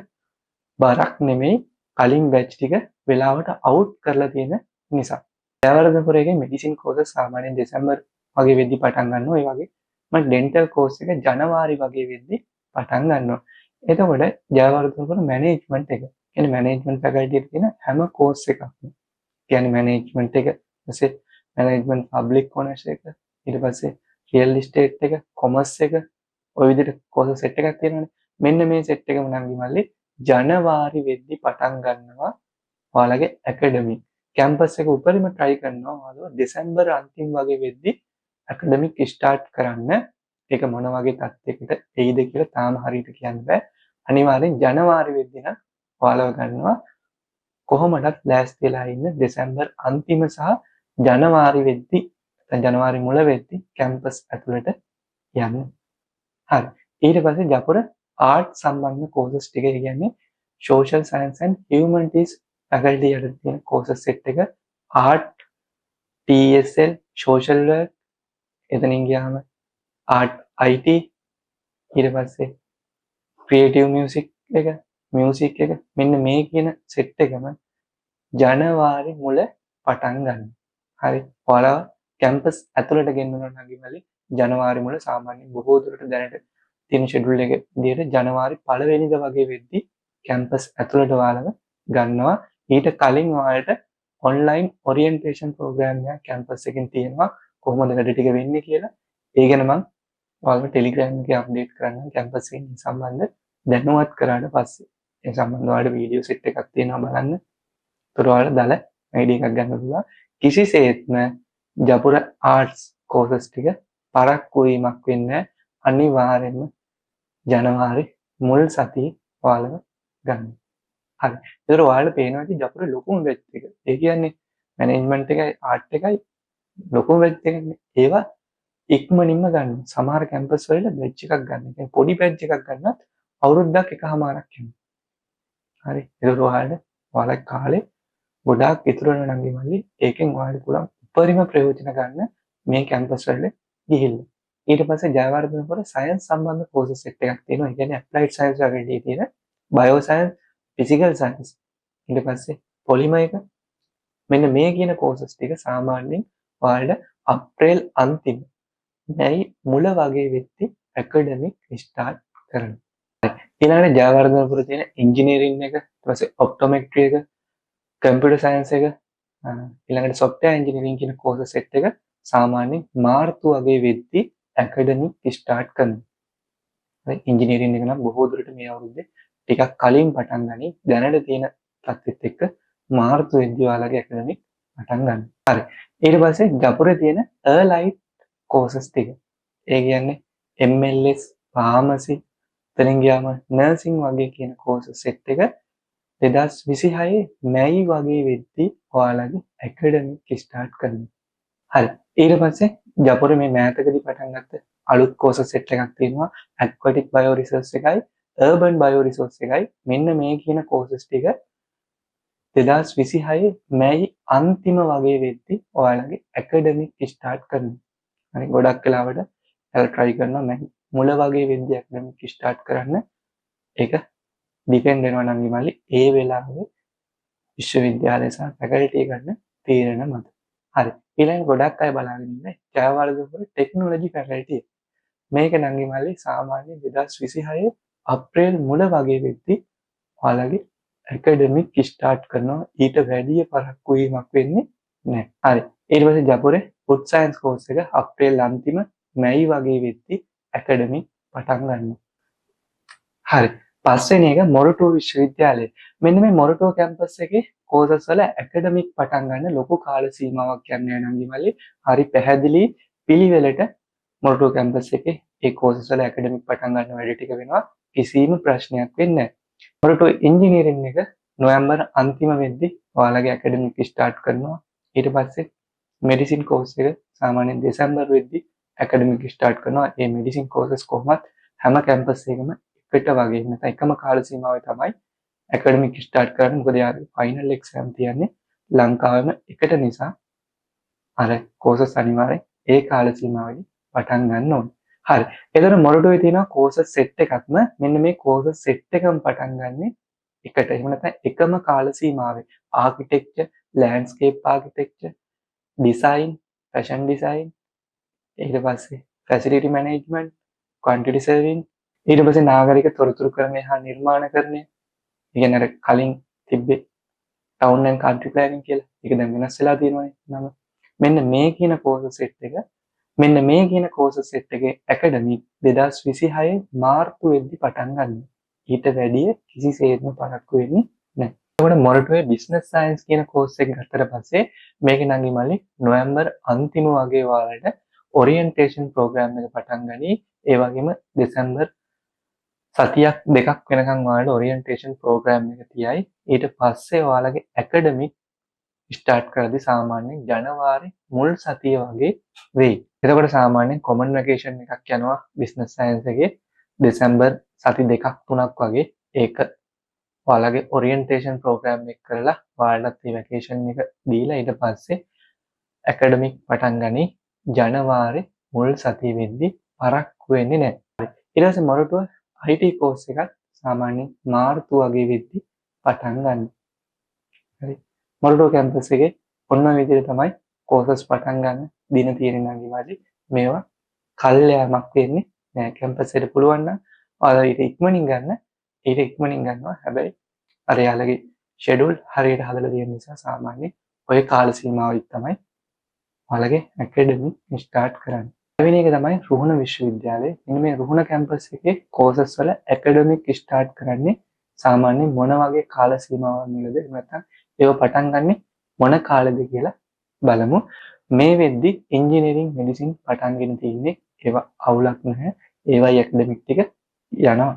බරක් නෙමෙයි, කලින් බැච් ටික වෙලාවට අවුට් කරලා තියෙන නිසා. ජයවර්ධනපුර එකේ මෙඩිසින් කෝසස් සාමාන්‍යයෙන් දෙසැම්බර් වගේ වෙද්දි පටන් ගන්නවා. ඒ වගේ මම ඩෙන්ටල් කෝස් එක ජනවාරි වගේ වෙද්දි පටන් ගන්නවා. එතකොට ජයවර්ධනපුර මැනේජ්මන්ට් එක කියන්නේ මැනේජ්මන්ට් ෆැකල්ටි එකේ තියෙන හැම කෝස් එකක්ම කියන්නේ මැනේජ්මන්ට් එක, ඊපස්සේ මැනේජ්මන්ට් පබ්ලික් ඕනර්ෂිප් එක, ඊට පස්සේ රියල් ඉස්ටේට් එක, කොමර්ස් එක, ඔය විදිහට කෝස් සෙට් එකක් තියෙනවානේ. මෙන්න මේ සෙට් එකම නම් මල්ලි ජනවාරි වෙද්දි පටන් ගන්නවා ඔයාලගේ ඇකඩමික්. කැම්පස් එක උපරිම try කරනවා ඔයාලව දෙසැම්බර් අන්තිම වගේ වෙද්දි ඇකඩමික් ස්ටාර්ට් කරන්න. ඒක මොන වගේ තත්යකට එයිද කියලා තාම හරියට කියන්න බෑ. අනිවාර්යෙන් ජනවාරි වෙද්දි නම් ඔයාලව ගන්නවා. කොහොමදත් ලෑස්ති වෙලා ඉන්න දෙසැම්බර් අන්තිම සහ ජනවාරි වෙද්දි නැත්නම් ජනවාරි මුල වෙද්දි කැම්පස් ඇතුළට යන්න. හරි. ඊට පස්සේ ජපුර ආර්ට් සම්බන්ධ කෝසස් ටික කියන්නේ social science and humanities faculty යටතේ තියෙන කෝසස් සෙට් එක ආර්ට්, TSL, social work, එතනින් ගියාම ආර්ට් IT, ඊට පස්සේ ක්‍රියේටිව් මියුසික් එක මෙන්න මේ කියන සෙට් එකම ජනවාරි මුල පටන් ගන්න. හරි. ඔයාලා කැම්පස් ඇතුළට ගෙන්නනවා නම් ඉමලි ජනවාරි මුල සාමාන්‍යයෙන් බොහෝ දුරට දැනට තියෙන ෂෙඩියුල් එක විදිහට ජනවාරි පළවෙනිද වගේ වෙද්දි කැම්පස් ඇතුළට ඔයාලව ගන්නවා. ඊට කලින් ඔයාලට ඔන්ලයින් ඔරියන්ටේෂන් ප්‍රෝග්‍රෑම් එකක් කැම්පස් එකෙන් තියෙනවා. කොහොමද වැඩ ටික වෙන්නේ කියලා. ඒ ගැන මම ඔයාලට ටෙලිග්‍රෑම් එකේ අප්ඩේට් කරන්න කැම්පස් එකෙන් සම්බන්ධ දැනුවත් කරාට පස්සේ ඒ සම්බන්ධව ඔයාලට වීඩියෝ සෙට් එකක් තියෙනවා බලන්න. ඒතර ඔයාලට දාලා අයිඩියා එකක් ගන්න පුළුවන්. කිසිසේත්ම ජපුර ආර්ට්ස් කෝසස් ටික පරක්කු වීමක් වෙන්නේ අනිවාර්යෙන්ම ජනවාරි මුල් සතියේ ඔයාලව ගන්න. හරි. ඒතර ඔයාලට පේනවා ඉතින් ජපුර ලොකුම බැච් එක. ඒ කියන්නේ මැනේජ්මන්ට් එකයි ආර්ට් එකයි ලොකුම බැච් එකනේ. ඒවා ඉක්මනින්ම ගන්න. සමහර කැම්පස් වල බැච් එකක් ගන්න. ඒ පොඩි බැච් එකක් ගන්නත් අවුරුද්දක් එකමාරක් යනවා. හරි. ඒකට ඔයාලගේ කාලේ ගොඩාක් ඉතුරු වෙනවා නංගි මල්ලි. ඒකෙන් ඔයාලට පුළුවන් උපරිම ප්‍රයෝජන ගන්න මේ කැම්පස් වලට ගිහිල්ලා. ඊට පස්සේ ජයවර්ධනපුර සයන්ස් සම්බන්ධ කෝසස් සෙට් එකක් තියෙනවා. ඒ කියන්නේ ඇප්ලයිඩ් සයන්ස් වගේ තියෙන බයෝ සයන්ස්, ෆිසිකල් සයන්ස්. ඊට පස්සේ පොලිමර් එක මෙන්න මේ කියන කෝසස් ටික සාමාන්‍යයෙන් ඔයාලට අප්‍රේල් අන්තිම මැයි මුල වගේ වෙද්දි ඇකඩමික් ස්ටාර්ට් කරනවා. ඊළඟට ජයවර්ධනපුර තියෙන ඉංජිනේරින් එක, ඊට පස්සේ ඔප්ටෝමෙට්‍රි එක, කම්පියුටර් සයන්ස් එක, ඊළඟට සොෆ්ට්වෙයාර් ඉංජිනේරින් කියන කෝසස් සෙට් එක සාමාන්‍යයෙන් මාර්තු වගේ වෙද්දි ඇකඩමික් ස්ටාර්ට් කරනවා. හරි. ඉංජිනේරින් එක නම් බොහෝ දුරට මේ අවුරුද්දේ ටිකක් කලින් පටන් ගනි. දැනට තියෙන තත්ත්වෙත් එක්ක මාර්තු වෙද්දි ඔයාලගේ ඇකඩමික් පටන් ගන්න. හරි. ඊට පස්සේ ජපුරේ තියෙන අලයිඩ් කෝසස් ටික. ඒ කියන්නේ MLS, ෆාමසි, එතනින් ගියාම නර්සින් වගේ කියන කෝසස් සෙට් එක 2026 මැයි වගේ වෙද්දි ඔයාලගේ ඇකඩමික් ස්ටාර්ට් කරනවා. හරි. ඊට පස්සේ ජපුරේ මේ මෑතකදී පටන් ගත්ත අලුත් කෝසස් සෙට් එකක් තියෙනවා. ඇක්වැටික් බයෝ රිසර්ච් එකයි, අර්බන් බයෝ රිසෝර්ස් එකයි. මෙන්න මේ කියන කෝසස් ටික 2026 මැයි අන්තිම වගේ වෙද්දි ඔයාලගේ ඇකඩමික් ස්ටාර්ට් කරනවා. හරි. ගොඩක් වෙලාවට ඔයාලා try කරනවා මැයි මුල වගේ වෙද්දි ඇකඩමික් ස්ටාර්ට් කරන්න. ඒක ඩිපෙන්ඩ් වෙනවා නම් ඉමලි ඒ වෙලාවේ විශ්වවිද්‍යාලය සහ ෆැකල්ටි ගන්න තීරණ මත. හරි. ඊළඟ ගොඩක් අය බලාගෙන ඉන්නේ ජයවර්ධනපුර ටෙක්නොලොජි ෆැකල්ටි. මේක නම් ඉමලි සාමාන්‍යයෙන් 2026 අප්‍රේල් මුල වගේ වෙද්දි ඔයාලගේ ඇකඩමික් ස්ටාර්ට් කරනවා. ඊට වැඩි පරක්කු වීමක් වෙන්නේ නැහැ. හරි. ඊට පස්සේ ජපුරේ ෆුඩ් සයන්ස් කෝස් එක අප්‍රේල් අන්තිම මැයි වගේ වෙද්දි ඇකඩමික් පටන් ගන්නවා. හරි. පස්වෙනි එක මොරටුව විශ්වවිද්‍යාලය. මෙන්න මේ මොරටුව කැම්පස් එකේ කෝසස් වල ඇකඩමික් පටන් ගන්න ලොකු කාල සීමාවක් යන්නේ නැහැ නංගිමලි. හරි පැහැදිලි පිළිවෙලට මොරටුව කැම්පස් එකේ ඒ කෝසස් වල ඇකඩමික් පටන් ගන්න වැඩ ටික වෙනවා. කිසිම ප්‍රශ්නයක් වෙන්නේ නැහැ. මොරටුව ඉංජිනේරින් එක නොවැම්බර් අන්තිම වෙද්දි ඔයාලගේ ඇකඩමික් ස්ටාර්ට් කරනවා. ඊට පස්සේ මෙඩිසින් කෝස් එක සාමාන්‍යයෙන් දෙසැම්බර් වෙද්දි ඇකඩමික් ස්ටාර්ට් කරනවා. මේ මෙඩිසින් කෝසස් කොහොමත් හැම කැම්පස් එකකම එකට වගේ නැත්නම් එකම කාල සීමාවේ තමයි ඇකඩමික් ස්ටාර්ට් කරන්නේ. මොකද යාගේ ෆයිනල් එක්සෑම් තියන්නේ ලංකාවෙම එකට නිසා අර කෝසස් අනිවාර්යෙන් ඒ කාල සීමාවෙදී පටන් ගන්න ඕනේ. හරි. එතකොට මොරටුවේ තියෙන කෝසස් සෙට් එකක්ම මෙන්න මේ කෝසස් සෙට් එකම පටන් ගන්නෙ එකට. එහෙම නැත්නම් එකම කාල සීමාවේ architecture, landscape architecture, design, fashion design, ඊට පස්සේ ෆැසිලිටි මැනේජ්මන්ට්, ක්වන්ටිටි සර්වින්, ඊට පස්සේ නාගරික තොරතුරුකරණය හා නිර්මාණකරණය. ඒ කියන්නේ අර කලින් තිබ්බේ ටවුන් ඇන්ඩ් කන්ට්‍රි ප්ලෑනින් කියලා. ඒක දැන් වෙනස් වෙලා තියෙනවානේ නම. මෙන්න මේ කියන කෝසස් සෙට් එක මෙන්න මේ කියන කෝසස් සෙට් එකේ ඇකඩමික් 2026 මාර්තු වෙද්දි පටන් ගන්නවා. ඊට වැඩිය කිසිසේත්ම පරක්කු වෙන්නේ නැහැ. එතකොට මොරටුවේ බිස්නස් සයන්ස් කියන කෝස් එක ගත්තට පස්සේ මේක නංගි මල්ලි නොවැම්බර් අන්තිම වගේ වාලට ඔරියන්ටේෂන් ප්‍රෝග්‍රෑම් එක පටන් ගනි. ඒ වගේම දෙසැම්බර් සතියක් දෙකක් වෙනකන් ඔයාලට ඔරියන්ටේෂන් ප්‍රෝග්‍රෑම් එක තියයි. ඊට පස්සේ ඔයාලගේ ඇකඩමික් ස්ටාර්ට් කරද්දී සාමාන්‍යයෙන් ජනවාරි මුල් සතිය වගේ වෙයි. එතකොට සාමාන්‍යයෙන් කොමන් වැකේෂන් එකක් යනවා බිස්නස් සයන්ස් එකේ දෙසැම්බර් සති දෙකක් තුනක් වගේ. ඒක ඔයාලගේ ඔරියන්ටේෂන් ප්‍රෝග්‍රෑම් එක කරලා ඔයාලට මේ වැකේෂන් එක දීලා ඊට පස්සේ ඇකඩමික් පටන් ගනි ජනවාරි මුල් සතිය වෙද්දී පරක්කු වෙන්නේ නැහැ. ඊට පස්සේ මොරටුව IT කෝස් එකක් සාමාන්‍යයෙන් මාර්තු වගේ වෙද්දි පටන් ගන්න. හරි. මොරටුව කැම්පස් එකේ ඔන්න ඔය විදිහට තමයි කෝසස් පටන් ගන්න දින තියෙන නංගිමාලි. මේවා කල්යාමක් වෙන්නේ නෑ. කැම්පස් එකට පුළුවන් නම් ඔයාලා ඊට ඉක්මනින් ගන්නවා. හැබැයි අර යාළගේ ෂෙඩියුල් හරියට හදලා තියෙන නිසා සාමාන්‍යයෙන් ඔය කාල සීමාවෙත් තමයි ඔයාලගේ ඇකඩමික් ස්ටාර්ට් කරන්නේ. පළවෙනි එක තමයි රුහුණ විශ්වවිද්‍යාලය. මෙන්න මේ රුහුණ කැම්පස් එකේ කෝසස් වල ඇකඩමික් ස්ටාර්ට් කරන්නේ සාමාන්‍යයෙන් මොන වගේ කාල සීමාවක් වලද? එහෙම නැත්නම් ඒව පටන් ගන්නෙ මොන කාලෙද කියලා බලමු. මේ වෙද්දි ඉංජිනේරින් මෙඩිසින් පටන්ගෙන තියෙන්නේ. ඒවා අවුලක් නැහැ. ඒවයි ඇකඩමික් ටික යනවා.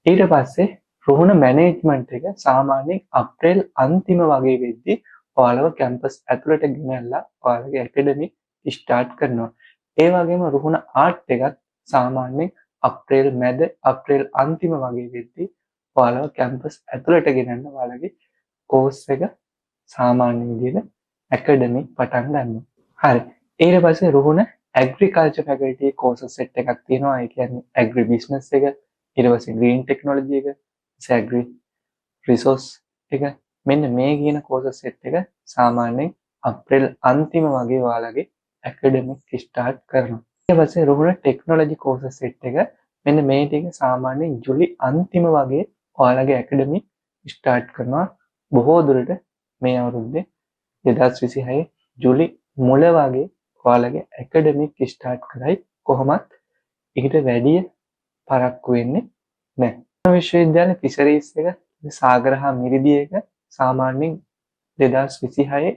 ඊට පස්සේ රුහුණ මැනේජ්මන්ට් එක සාමාන්‍යයෙන් අප්‍රේල් අන්තිම වගේ වෙද්දි ඔයාලව කැම්පස් ඇතුළට ගෙනල්ලා ඔයාලගේ ඇකඩමික් ස්ටාර්ට් කරනවා. ඒ වගේම රුහුණ ආර්ට් එකත් සාමාන්‍යයෙන් අප්‍රේල් මැද අප්‍රේල් අන්තිම වගේ වෙද්දි ඔයාලව කැම්පස් ඇතුළට ගෙනන්න ඔයාලගේ කෝස් එක සාමාන්‍ය විදිහට ඇකඩමික් පටන් ගන්නවා. හරි. ඊට පස්සේ Ruhuna agriculture faculty causes set එකක් තියෙනවා. ඒ කියන්නේ ඇග්‍රි බිස්නස් එක, ඊට පස්සේ ග්‍රීන් ටෙක්නොලොජි එක, ඇග්‍රි රිසෝස් එක, මෙන්න මේ කියන කෝසස් සෙට් එක සාමාන්‍යයෙන් අප්‍රේල් අන්තිම වගේ ඔයාලගේ ඇකඩමික් ස්ටාර්ට් කරනවා. ඊට පස්සේ රුහුණ ටෙක්නොලොජි කෝසස් සෙට් එක මෙන්න මේ ටික සාමාන්‍යයෙන් ජුලි අන්තිම වගේ ඔයාලගේ ඇකඩමික් ස්ටාර්ට් කරනවා. බොහෝ දුරට මේ අවුරුද්දේ 2026 ජුලි මුල වගේ ඔයාලගේ ඇකඩමික් ස්ටාර්ට් කරයි. කොහොමත් ඊට වැඩිය පරක්කු වෙන්නේ නැහැ. විශ්වවිද්‍යාලය ෆිෂරීස් එක සාගර හා මිරිදි එක සාමාන්‍යයෙන් 2026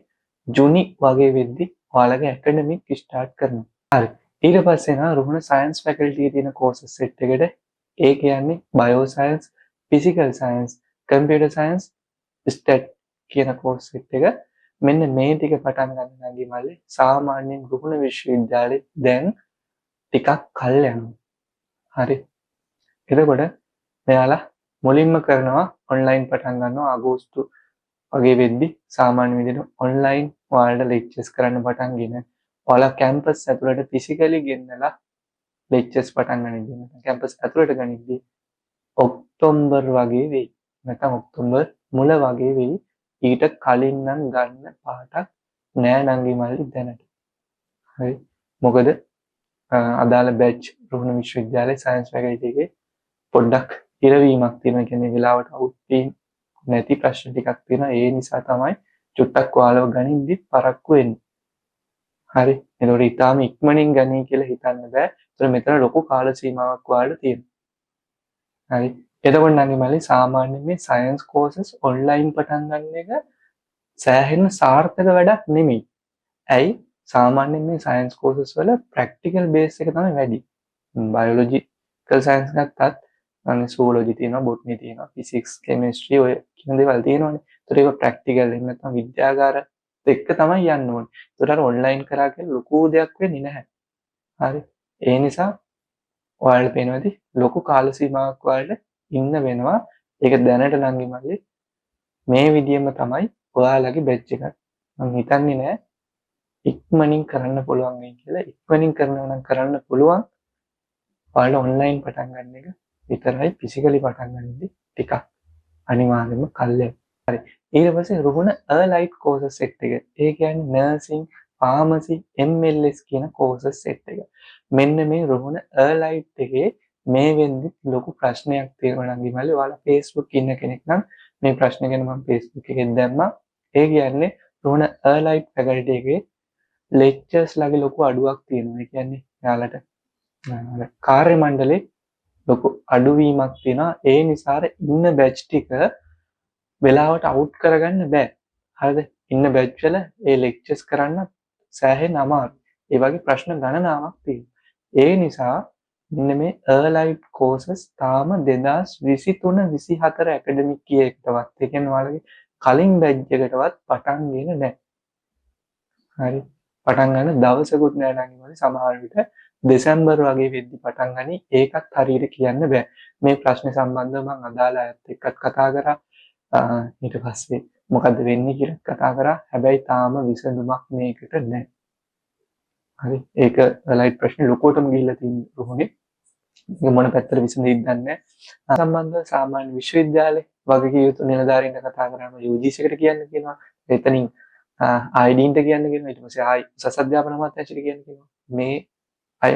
ජුනි වගේ වෙද්දි ඔයාලගේ ඇකඩමික් ස්ටාර්ට් කරනවා. හරි. ඊට පස්සේ නා රුහුණ සයන්ස් ෆැකල්ටි තියෙන කෝසස් සෙට් එකට ඒ කියන්නේ bio science, physical science, computer science, stat කියන කෝස් සෙට් එක මෙන්න මේ ටික පටන් ගන්න නැගී මල්ලි සාමාන්‍යයෙන් රුහුණ විශ්වවිද්‍යාලේ දැන් ටිකක් කල් යනවා. හරි. එතකොට මෙයාලා මුලින්ම කරනවා ඔන්ලයින් පටන් ගන්නවා අගෝස්තු වගේ වෙද්දි සාමාන්‍ය විදිහට ඔන්ලයින් ඔයාලට ලෙක්චර්ස් කරන්න පටන්ගෙන ඔයාලා කැම්පස් ඇතුළට ෆිසිකලි ගෙන්නලා ලෙක්චර්ස් පටන් ගන්න. කැම්පස් ඇතුළට ගනිද්දී ඔක්තෝබර් වගේ වෙයි. නැත්නම් ඔක්තෝබර් මුල වගේ වෙයි. ඊට කලින් නම් ගන්න පාටක් නෑ නංගි මල්ලි දැනට. හරි. මොකද අදාළ බැච් රුහුණ විශ්වවිද්‍යාලයේ සයන්ස් ෆැකල්ටි එකේ පොඩ්ඩක් ඉරවීමක් තියෙනවා. කියන්නේ වෙලාවට අවුට් වීම නැති ප්‍රශ්න ටිකක් තියෙනවා. ඒ නිසා තමයි චුට්ටක් ඔයාලව ගනිද්දි පරක්කු වෙන්නේ. හරි. ඒතකොට ඊටාම ඉක්මනින් ගනී කියලා හිතන්න බෑ. ඒතර මෙතන ලොකු කාල සීමාවක් ඔයාලට තියෙනවා. හරි. එතකොට නංගි මල්ලි සාමාන්‍යයෙන් මේ සයන්ස් කෝසස් ඔන්ලයින් පටන් ගන්න එක සෑහෙන සාර්ථක වැඩක් නෙමෙයි. ඇයි? සාමාන්‍යයෙන් මේ සයන්ස් කෝසස් වල ප්‍රැක්ටිකල් බේස් එක තමයි වැඩි. බයොලොජිකල් සයන්ස් ගත්තත් අනේ සුවොලොජි තියෙනවා, බොටනි තියෙනවා, ෆිසික්ස්, කෙමිස්ට්‍රි ඔය කියන දේවල් තියෙනවනේ. ඒතර ඒක ප්‍රැක්ටිකල් එහෙම නැත්නම් විද්‍යාගාර එක්ක තමයි යන්න ඕනේ. ඒතර අර ඔන්ලයින් කරා කියලා ලොකු දෙයක් වෙන්නේ නැහැ. හරි. ඒ නිසා ඔයාලට පේනවාද ලොකු කාල සීමාවක් ඔයාලට ඉන්න වෙනවා. ඒක දැනට නංගි මල්ලි මේ විදියම තමයි ඔයාලගේ බැච් එකක්. මම හිතන්නේ නෑ ඉක්මනින් කරන්න පුළුවන් වෙයි කියලා. ඉක්මනින් කරනවා නම් කරන්න පුළුවන්. ඔයාලා ඔන්ලයින් පටන් ගන්න එක විතරයි. ෆිසිකලි පටන් ගන්නදී ටිකක් අනිවාර්යයෙන්ම කල්යයි. හරි. ඊට පස්සේ රුහුණ අලයිට් කෝසස් සෙට් එක. ඒ කියන්නේ නර්සින්, ෆාමසි, MLS කියන කෝසස් සෙට් එක. මෙන්න මේ රුහුණ අලයිට් එකේ මේ වෙද්දි ලොකු ප්‍රශ්නයක් තියෙනවා නංගි මල්ලි. ඔයාලා Facebook ඉන්න කෙනෙක් නම් මේ ප්‍රශ්නේ ගැන මම Facebook එකෙන් දැම්මා. ඒ කියන්නේ රුහුණ අලයිට් ෆැකල්ටි එකේ ලෙක්චර්ස් ලගේ ලොකු අඩුවක් තියෙනවා. ඒ කියන්නේ යාලට කාර්ය මණ්ඩලේ ලොකු අඩුවීමක් තියෙනවා. ඒ නිසා ඉන්න බැච් ටික වෙලාවට අවුට් කරගන්න බෑ. හරිද? ඉන්න බැච් වල ඒ ලෙක්චර්ස් කරන්න සෑහෙන අමාරුයි. ඒ වගේ ප්‍රශ්න ගණනාවක් තියෙනවා. ඒ නිසා මෙන්න මේ අලයිට් කෝසස් තාම 2023-24 ඇකඩමික් ඉයර් එකටවත් ඒ කියන්නේ ඔයාලගේ කලින් බැච් එකටවත් පටන් ගෙන නැහැ. හරි. පටන් ගන්න දවසකුත් නෑ නංගි මල්ලි. සමහර විට දෙසැම්බර් වගේ වෙද්දි පටන් ගනි. ඒකත් හරියට කියන්න බෑ. මේ ප්‍රශ්නේ සම්බන්ධව මම අදාළ අයත් එක්කත් කතා කරා. ඊට පස්සේ මොකද්ද වෙන්නේ කියලා කතා කරා. හැබැයි තාම විසඳුමක් මේකට නැහැ. හරි. ඒක ලයිට් ප්‍රශ්නේ ලොකුවටම ගිහිල්ලා තියෙන රුහුණේ. ඒක මොන පැත්තට විසඳෙයිද දන්නේ නැහැ. සම්බන්ධව සාමාන්‍ය විශ්වවිද්‍යාලේ වගකීම් යුතු නිලධාරීන්ට කතා කරාම UGC එකට කියන්න කියනවා. එතනින් IDන්ට කියන්න කියනවා. ඊට පස්සේ ආයි උසස් අධ්‍යාපන අමාත්‍යාංශයට කියන්න කියනවා. මේ අය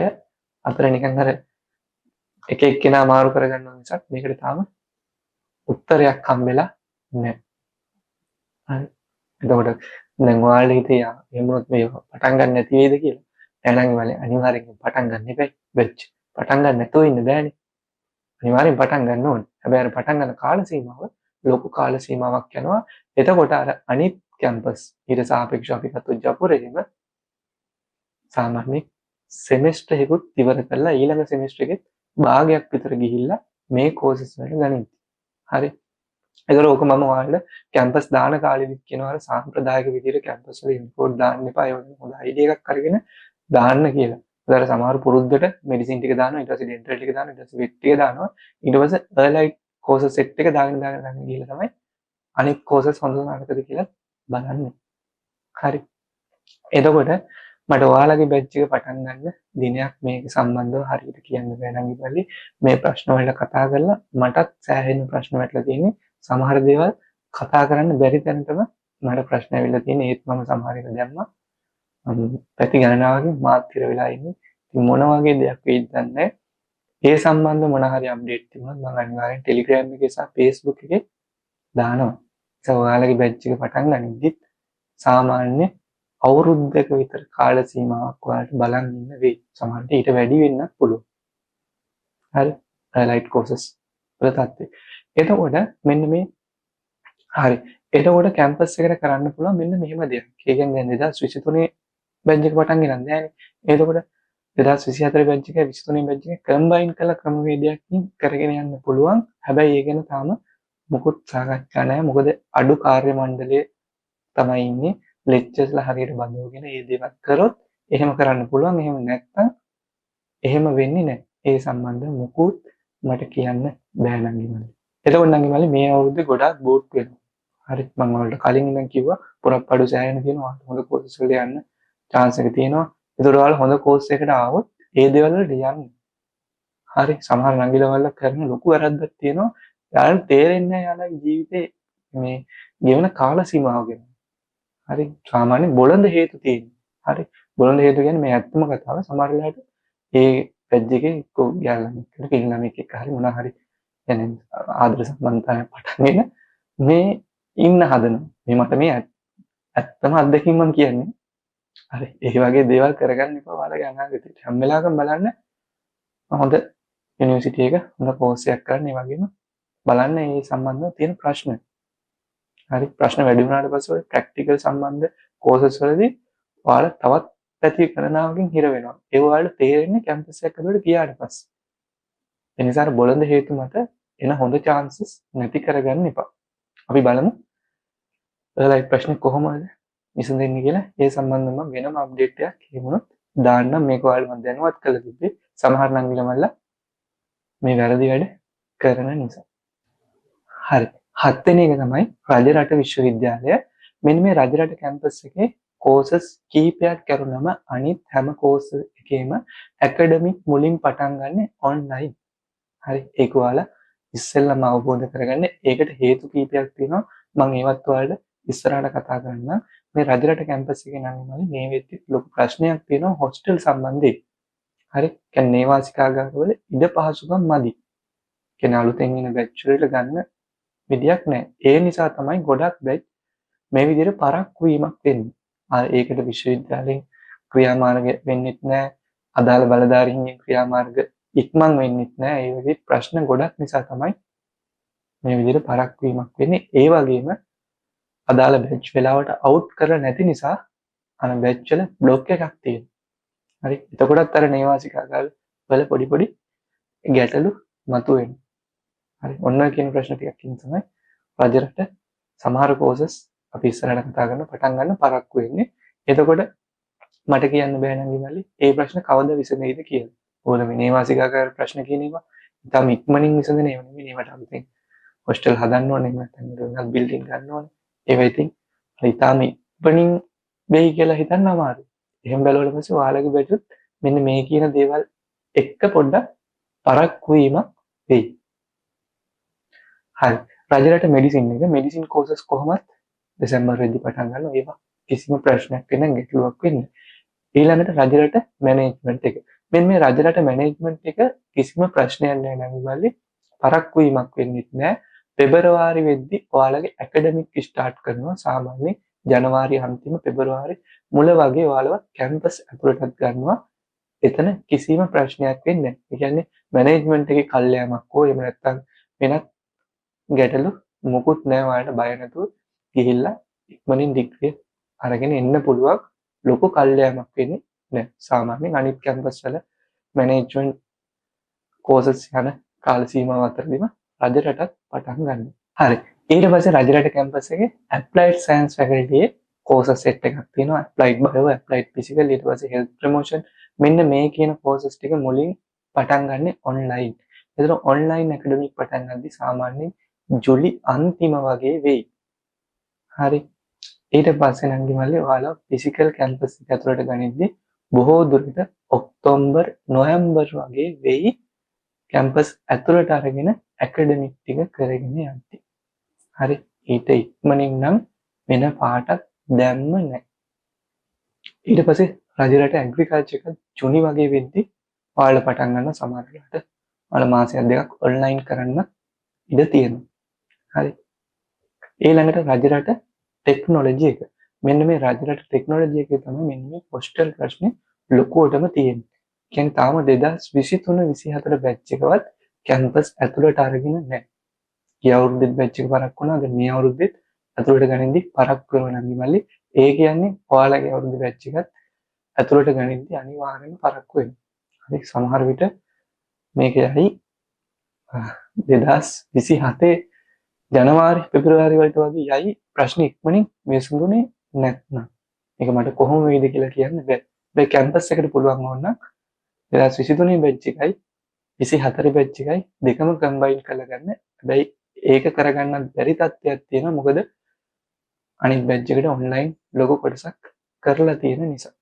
අතර නිකන් අර එක එක්කෙනා මාරු කරගන්නවා මිසක් මේකට තාම උත්තරයක් හම්බෙලා නැහැ. හරි. එතකොට දැන් ඔයාලට හිතේ එහෙම වුණොත් මේ පටන් ගන්න නැති වෙයිද කියලා. එහෙනම් මම අනිවාර්යෙන් පටන් ගන්න එපයි. බෙච් පටන් ගන්න නැතුව ඉන්න බෑනේ. අනිවාර්යෙන් පටන් ගන්න ඕනේ. හැබැයි අර පටන් ගන්න කාල සීමාව ලොකු කාල සීමාවක් යනවා. එතකොට අර අනිත් කැම්පස් ඊට සාපේක්ෂව අපි ගත්තොත් ජපුරේම සාමාන්‍ය සෙමෙස්ටර් එකකුත් ඉවර කරලා ඊළඟ සෙමෙස්ටර් එකෙත් භාගයක් විතර ගිහිල්ලා මේ කෝසස් වලට ගනිද්දි. හරි. ඒතර ඕක මම ඔයාලට කැම්පස් දාන කාලෙදිත් කියනවා අර සාම්ප්‍රදායික විදිහට කැම්පස් වල ඉන්පෝට් දාන්න එපා. ඒ වගේ හොඳ අයිඩියා එකක් අරගෙන දාන්න කියලා. ඒතර සමහර පුරුද්දට මෙඩිසින් ටික දානවා, ඊට පස්සේ ඩෙන්ටල් ටික දානවා, ඊට පස්සේ වෙට් ටික දානවා. ඊට පස්සේ අලයිට් කෝසස් සෙට් එක දාගෙන ගිහලා තමයි අනිත් කෝසස් හොඳද නරකද කියලා බලන්නේ. හරි. එතකොට මට ඔයාලගේ බැච් එක පටන් ගන්න දිනයක් මේක සම්බන්ධව හරියට කියන්න බෑ නම් ඉතින් මේ ප්‍රශ්න වලට කතා කරලා මටත් සෑහෙන ප්‍රශ්න වැටලා තියෙන්නේ. සමහර දේවල් කතා කරන්න බැරි තැනටම මට ප්‍රශ්න ඇවිල්ලා තියෙන්නේ. ඒත් මම සමහර එක දැම්මා. පැති ගණනාවකින් මාත් ඉර වෙලා ඉන්නේ. ඉතින් මොන වගේ දෙයක් වෙයිද දන්නේ. ඒ සම්බන්ධ මොන හරි අප්ඩේට් තිබුණොත් මම අනිවාර්යෙන් Telegram එකේ සහ Facebook එකේ දානවා. ඒක ඔයාලගේ බැච් එක පටන් ගනිද්දිත් සාමාන්‍ය අවුරුද්දක විතර කාල සීමාවක් ඔයාලට බලන් ඉන්න වෙයි. සමහරවිට ඊට වැඩි වෙන්නත් පුළුවන්. හරි. ලයිට් කෝසස් වල තත්ත්වය. එතකොට මෙන්න මේ හරි. එතකොට කැම්පස් එකට කරන්න පුළුවන් මෙන්න මෙහෙම දෙයක්. ඒ කියන්නේ දැන් 2023 බැච් එක පටන් ගන්න නෑනේ. එතකොට 2024 බැච් එක 23 බැච් එක කම්බයින් කළ ක්‍රමවේදයකින් කරගෙන යන්න පුළුවන්. හැබැයි ඒ ගැන තාම මුකුත් සාකච්ඡා නැහැ. මොකද අඩු කාර්ය මණ්ඩලයේ තමයි ඉන්නේ. ලෙක්චර්ස්ලා හරියට බඳවගෙන ඒ දේවල් කරොත් එහෙම කරන්න පුළුවන්. එහෙම නැත්නම් එහෙම වෙන්නේ නැහැ. ඒ සම්බන්ධව මුකුත් මට කියන්න බෑ නංගිමලි. එතකොට නංගිමලි මේ අවුරුද්දේ ගොඩාක් බෝට් වෙනවා. හරි මම ඔයාලට කලින් ඉඳන් කිව්වා පුරප්පඩු සෑහෙන තියෙනවා. හොඳ කෝසස් වලට යන්න chance එක තියෙනවා. ඒතකොට ඔයාලා හොඳ කෝස් එකකට ආවොත් ඒ දේවල් වලට යන්න. හරි සමහර නංගිලා වල කරන ලොකු වැරද්දක් තියෙනවා. යාළුවන්ට තේරෙන්නේ නැහැ යාළුවගේ ජීවිතේ මේ ගෙවන කාල සීමාව ගැන. හරි සාමාන්‍ය බොළඳ හේතු තියෙනවා. හරි බොළඳ හේතු කියන්නේ මේ ඇත්තම කතාව. සමහර වෙලාවට ඒ පැජ් එකේ එක්කෝ ගෑල්ලා එක්ක කිල්ලා මේක එක්ක හරි මොනවා හරි يعني ආදර සම්බන්ධතාවයක් පටන්ගෙන මේ ඉන්න හදනවා. මේ මට මේ ඇත්තම අත්දැකීම් මම කියන්නේ. හරි ඒ වගේ දේවල් කරගන්න එපා ඔයාලගේ අනාගතේට. හැම වෙලාවකම බලන්න හොඳ යුනිවර්සිටි එක හොඳ කෝස් එකක් කරන්න. ඒ වගේම බලන්න මේ සම්බන්ධව තියෙන ප්‍රශ්න. හරි ප්‍රශ්න වැඩි වුණාට පස්සේ ඔය ප්‍රැක්ටිකල් සම්බන්ධ කෝසස් වලදී ඔයාලා තවත් පැති ගණනාවකින් හිර වෙනවා. ඒ ඔයාලට තේරෙන්නේ කැම්පස් එකක් ඇතුළට ගියාට පස්සේ. ඒ නිසා බොළඳ හේතු මත එන හොඳ chances නැති කරගන්න එපා. අපි බලමු ඔයාලගේ ප්‍රශ්න කොහොමද විසඳෙන්නේ කියලා. ඒ සම්බන්ධව මම වෙනම අප්ඩේට් එකක් කියමුණොත් දාන්නම්. මේක ඔයාලා මම දැනුවත් කරලා තිබ්බේ. සමහර නංගිලමල්ලා මේ වැරදි වැඩ කරන නිසා. හරි. 7 වෙනි එක තමයි රජරට විශ්වවිද්‍යාලය. මෙන්න මේ රජරට කැම්පස් එකේ කෝසස් කීපයක් කරුණම අනිත් හැම කෝස් එකේම ඇකඩමික් මුලින් පටන් ගන්න ඔන්ලයින්. හරි ඒක ඔයාලා ඉස්සෙල්ලාම අවබෝධ කරගන්න. ඒකට හේතු කීපයක් තියෙනවා. මම ඒවත් ඔයාලට ඉස්සරහට කතා කරන්නම්. මේ රජරට කැම්පස් එකේ නම් මේ වෙද්දි ලොකු ප්‍රශ්නයක් තියෙනවා හොස්ටල් සම්බන්ධයෙන්. හරි කියන්නේ නේවාසිකාගාරවල ඉඩ පහසුකම් මදි. කියන්නේ අලුතෙන් එන බැච් වලට ගන්න විදියක් නැහැ. ඒ නිසා තමයි ගොඩක් බැච් මේ විදිහට පරක්කු වීමක් වෙන්නේ. ඒකට විශ්වවිද්‍යාලයෙන් ක්‍රියාමාර්ග වෙන්නෙත් නැහැ. අදාළ බලධාරීන්ගේ ක්‍රියාමාර්ග ඉක්මන් වෙන්නෙත් නැහැ. ඒ වගේ ප්‍රශ්න ගොඩක් නිසා තමයි මේ විදිහට පරක්කු වීමක් වෙන්නේ. ඒ වගේම අදාළ බැච් වෙලාවට අවුට් කරලා නැති නිසා අන බැච් වල બ્લોක් එකක් තියෙනවා. හරි. එතකොටත් අර නේවාසිකාගාර වල පොඩි ගැටලු මතුවෙනවා. හරි. ඔන්න කියන ප්‍රශ්න ටිකක් තමයි රජරට සමහර කෝසස් අපි ඉස්සරහට කතා කරන පටන් ගන්න පරක්කු වෙන්නේ. එතකොට මට කියන්න බෑ නම් ඉමල්ලි ඒ ප්‍රශ්න කවද විසඳෙයිද කියලා. ඕන මේ නේවාසිකාගාර ප්‍රශ්න කියන ඒවා ඉතාලම ඉක්මනින් විසඳන ඒවා නෙමෙයි. ඒවට අලුතෙන් හොස්ටල් හදන්න ඕනේ නැත්නම් රියල් බිල්ඩින් ගන්න ඕනේ. ඒවා ඉතින් ඉතාලම ඉක්මනින් වෙයි කියලා හිතන්න අමාරුයි. එහෙම බැලුවට පස්සේ ඔයාලගේ බැචුත් මෙන්න මේ කියන දේවල් එක්ක පොඩ්ඩක් පරක්කු වීමක් වෙයි. හරි. රජරට මෙඩිසින් කෝසස් කොහොමත් දෙසැම්බර් වෙද්දි පටන් ගන්නවා. ඒවා කිසිම ප්‍රශ්නයක් වෙන්නේ නැහැ, ගැටලුවක් වෙන්නේ නැහැ. ඊළඟට රජරට මැනේජ්මන්ට් එක. මෙන්න මේ රජරට මැනේජ්මන්ට් එක කිසිම ප්‍රශ්නයක් නැහැ නංගිමල්ලි. පරක්කු වීමක් වෙන්නේ නැහැ. පෙබරවාරි වෙද්දි ඔයාලගේ ඇකඩමික් ස්ටාර්ට් කරනවා. සාමාන්‍යයෙන් ජනවාරි අන්තිම පෙබරවාරි මුල වගේ ඔයාලව කැම්පස් ඇතුළටත් ගන්නවා. එතන කිසිම ප්‍රශ්නයක් වෙන්නේ නැහැ. ඒ කියන්නේ මැනේජ්මන්ට් එකේ කල්යමක් හෝ එහෙම නැත්නම් වෙනත් ගැටලු මොකුත් නැහැ. ඔයාලට බය නැතුව ගිහිල්ලා ඉක්මනින් ඩිග්‍රී අරගෙන එන්න පුළුවන්. ලොකු කල්යමක් වෙන්නේ නැහැ. සාමාන්‍යයෙන් අනිත් කැම්පස් වල මැනේජ්මන්ට් කෝසස් යන කාල සීමාව අතරදීම රජරටත් පටන් ගන්නවා. හරි. ඊට පස්සේ රජරට කැම්පස් එකේ ඇප්ලයිඩ් සයන්ස් ෆැකල්ටියේ කෝසස් සෙට් එකක් තියෙනවා. ඇප්ලයිඩ් බයෝ, ඇප්ලයිඩ් ෆිසිකල්, ඊට පස්සේ හෙල්ත් ප්‍රොමෝෂන්. මෙන්න මේ කියන කෝසස් ටික මුලින් පටන් ගන්න ඔන්ලයින්. එතන ඔන්ලයින් ඇකඩමික් පටන් ගද්දි සාමාන්‍යයෙන් ජුලි අන්තිම වගේ වෙයි. හරි. ඊට පස්සේ නංගි මල්ලි ඔයාලා ෆිසිකල් කැම්පස් එක ඇතුළට ගනිද්දි බොහෝ දුරට ඔක්තෝබර් නොවැම්බර් වගේ වෙයි කැම්පස් ඇතුළට අරගෙන ඇකඩමික් ටික කරගෙන යද්දි. හරි. ඊට ඉක්මනින් නම් වෙන පාටක් දැම්ම නැහැ. ඊට පස්සේ රජරට ඇග්‍රිකල්චර් එක ජුනි වගේ වෙද්දි ඔයාලා පටන් ගන්න සමහර වෙලාවට ඔයාලා මාසයක් දෙකක් ඔන්ලයින් කරන්න ඉඩ තියෙනවා. හරි. ඊළඟට රජරට ටෙක්නොලොජි එක. මෙන්න මේ රජරට ටෙක්නොලොජි එකේ තමයි මෙන්න මේ හොස්ටල් ප්‍රශ්නේ ලොකුවටම තියෙන්නේ. කියන්නේ තාම 2023 24 බැච් එකවත් කැම්පස් ඇතුළට අරගෙන නැහැ. ගිය අවුරුද්දෙත් බැච් එක පරක් වුණා. දැන් මේ අවුරුද්දෙත් ඇතුළට ගනින්දි පරක් වෙනවා නංගි මල්ලි. ඒ කියන්නේ ඔයාලගේ අවුරුදු බැච් එකත් ඇතුළට ගනින්දි අනිවාර්යෙන්ම පරක්කු වෙනවා. හරි. සමහර විට මේක යයි 2027 ජනවාරි පෙබරවාරි වලට වගේ යයි ප්‍රශ්න ඉක්මනින් විසඳුනේ නැත්නම්. මේක මට කොහොම වෙයිද කියලා කියන්න බෑ. මේ කැම්පස් එකට පුළුවන් වුණා 2023 බැච් එකයි 24 බැච් එකයි දෙකම කම්බයින් කරලා ගන්න. හැබැයි ඒක කරගන්න බැරි තත්ත්වයක් තියෙනවා. මොකද අනිත් බැච් එකට ඔන්ලයින් ලොකු කොටසක් කරලා තියෙන නිසා.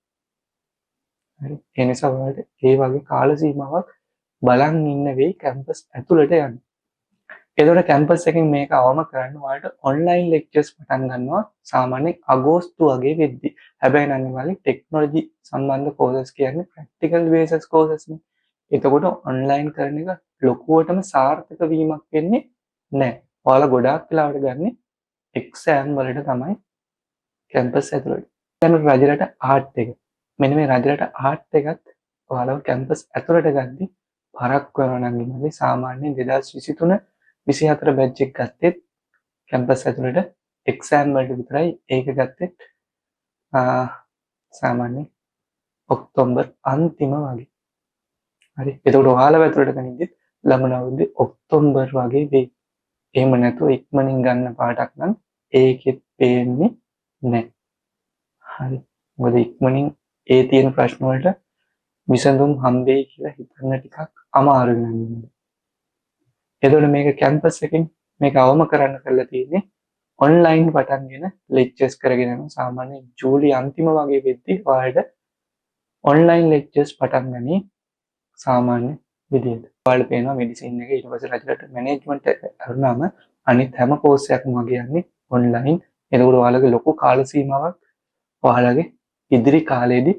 හරි. ඒ නිසා ඔයාලට ඒ වගේ කාල සීමාවක් බලන් ඉන්න වෙයි කැම්පස් ඇතුළට යන්න. එතකොට කැම්පස් එකෙන් මේක අවම කරන්න ඔයාලට ඔන්ලයින් ලෙක්චර්ස් පටන් ගන්නවා සාමාන්‍යයෙන් අගෝස්තු වගේ වෙද්දි. හැබැයි නම් මල්ලි ටෙක්නොලොජි සම්බන්ධ කෝසස් කියන්නේ ප්‍රැක්ටිකල් බේසස් කෝසස් නේ. එතකොට ඔන්ලයින් කරන එක ලොකුවටම සාර්ථක වීමක් වෙන්නේ නැහැ. ඔයාලා ගොඩාක් වෙලාවට ගන්නේ එක්සෑම් වලට තමයි කැම්පස් ඇතුළට. දැන් රජරට ආර්ට් එක. මෙන්න මේ රජරට ආර්ට් එකත් ඔයාලව කැම්පස් ඇතුළට ගද්දි පරක් වෙනවා නම් ඉන්නේ සාමාන්‍යයෙන් 2023 24 බැච් එක ගත්තෙත් කැම්පස් ඇතුළට එක්සෑම් වලට විතරයි ඒක ගත්තෙත් සාමාන්‍යයෙන් ඔක්තෝබර් අන්තිම වගේ. හරි. එතකොට ඔයාලව ඇතුළට ගනිද්දි ළමන අවුරුද්දේ ඔක්තෝබර් වගේ වෙයි. එහෙම නැතුව ඉක්මනින් ගන්න පාටක් නම් ඒකෙත් පේන්නේ නැහැ. හරි. මොකද ඉක්මනින් ඒ තියෙන ප්‍රශ්න වලට විසඳුම් හම්බෙයි කියලා හිතන්න ටිකක් අමාරුයි නංගි. එතකොට මේක කැම්පස් එකෙන් මේක අවම කරන්න කරලා තියෙන්නේ ඔන්ලයින් පටන්ගෙන ලෙක්චර්ස් කරගෙන යනවා. සාමාන්‍යයෙන් ජූලි අන්තිම වගේ වෙද්දි ඔයාලට ඔන්ලයින් ලෙක්චර්ස් පටන් ගනි සාමාන්‍ය විදියට. ඔයාලට පේනවා මෙඩිසින් එක ඊට පස්සේ රජරට මැනේජ්මන්ට් එක අරුණාම අනිත් හැම කෝස් එකක්ම වගේ යන්නේ ඔන්ලයින්. එතකොට ඔයාලගේ ලොකු කාල සීමාවක් ඔයාලගේ ඉදිරි කාලේදී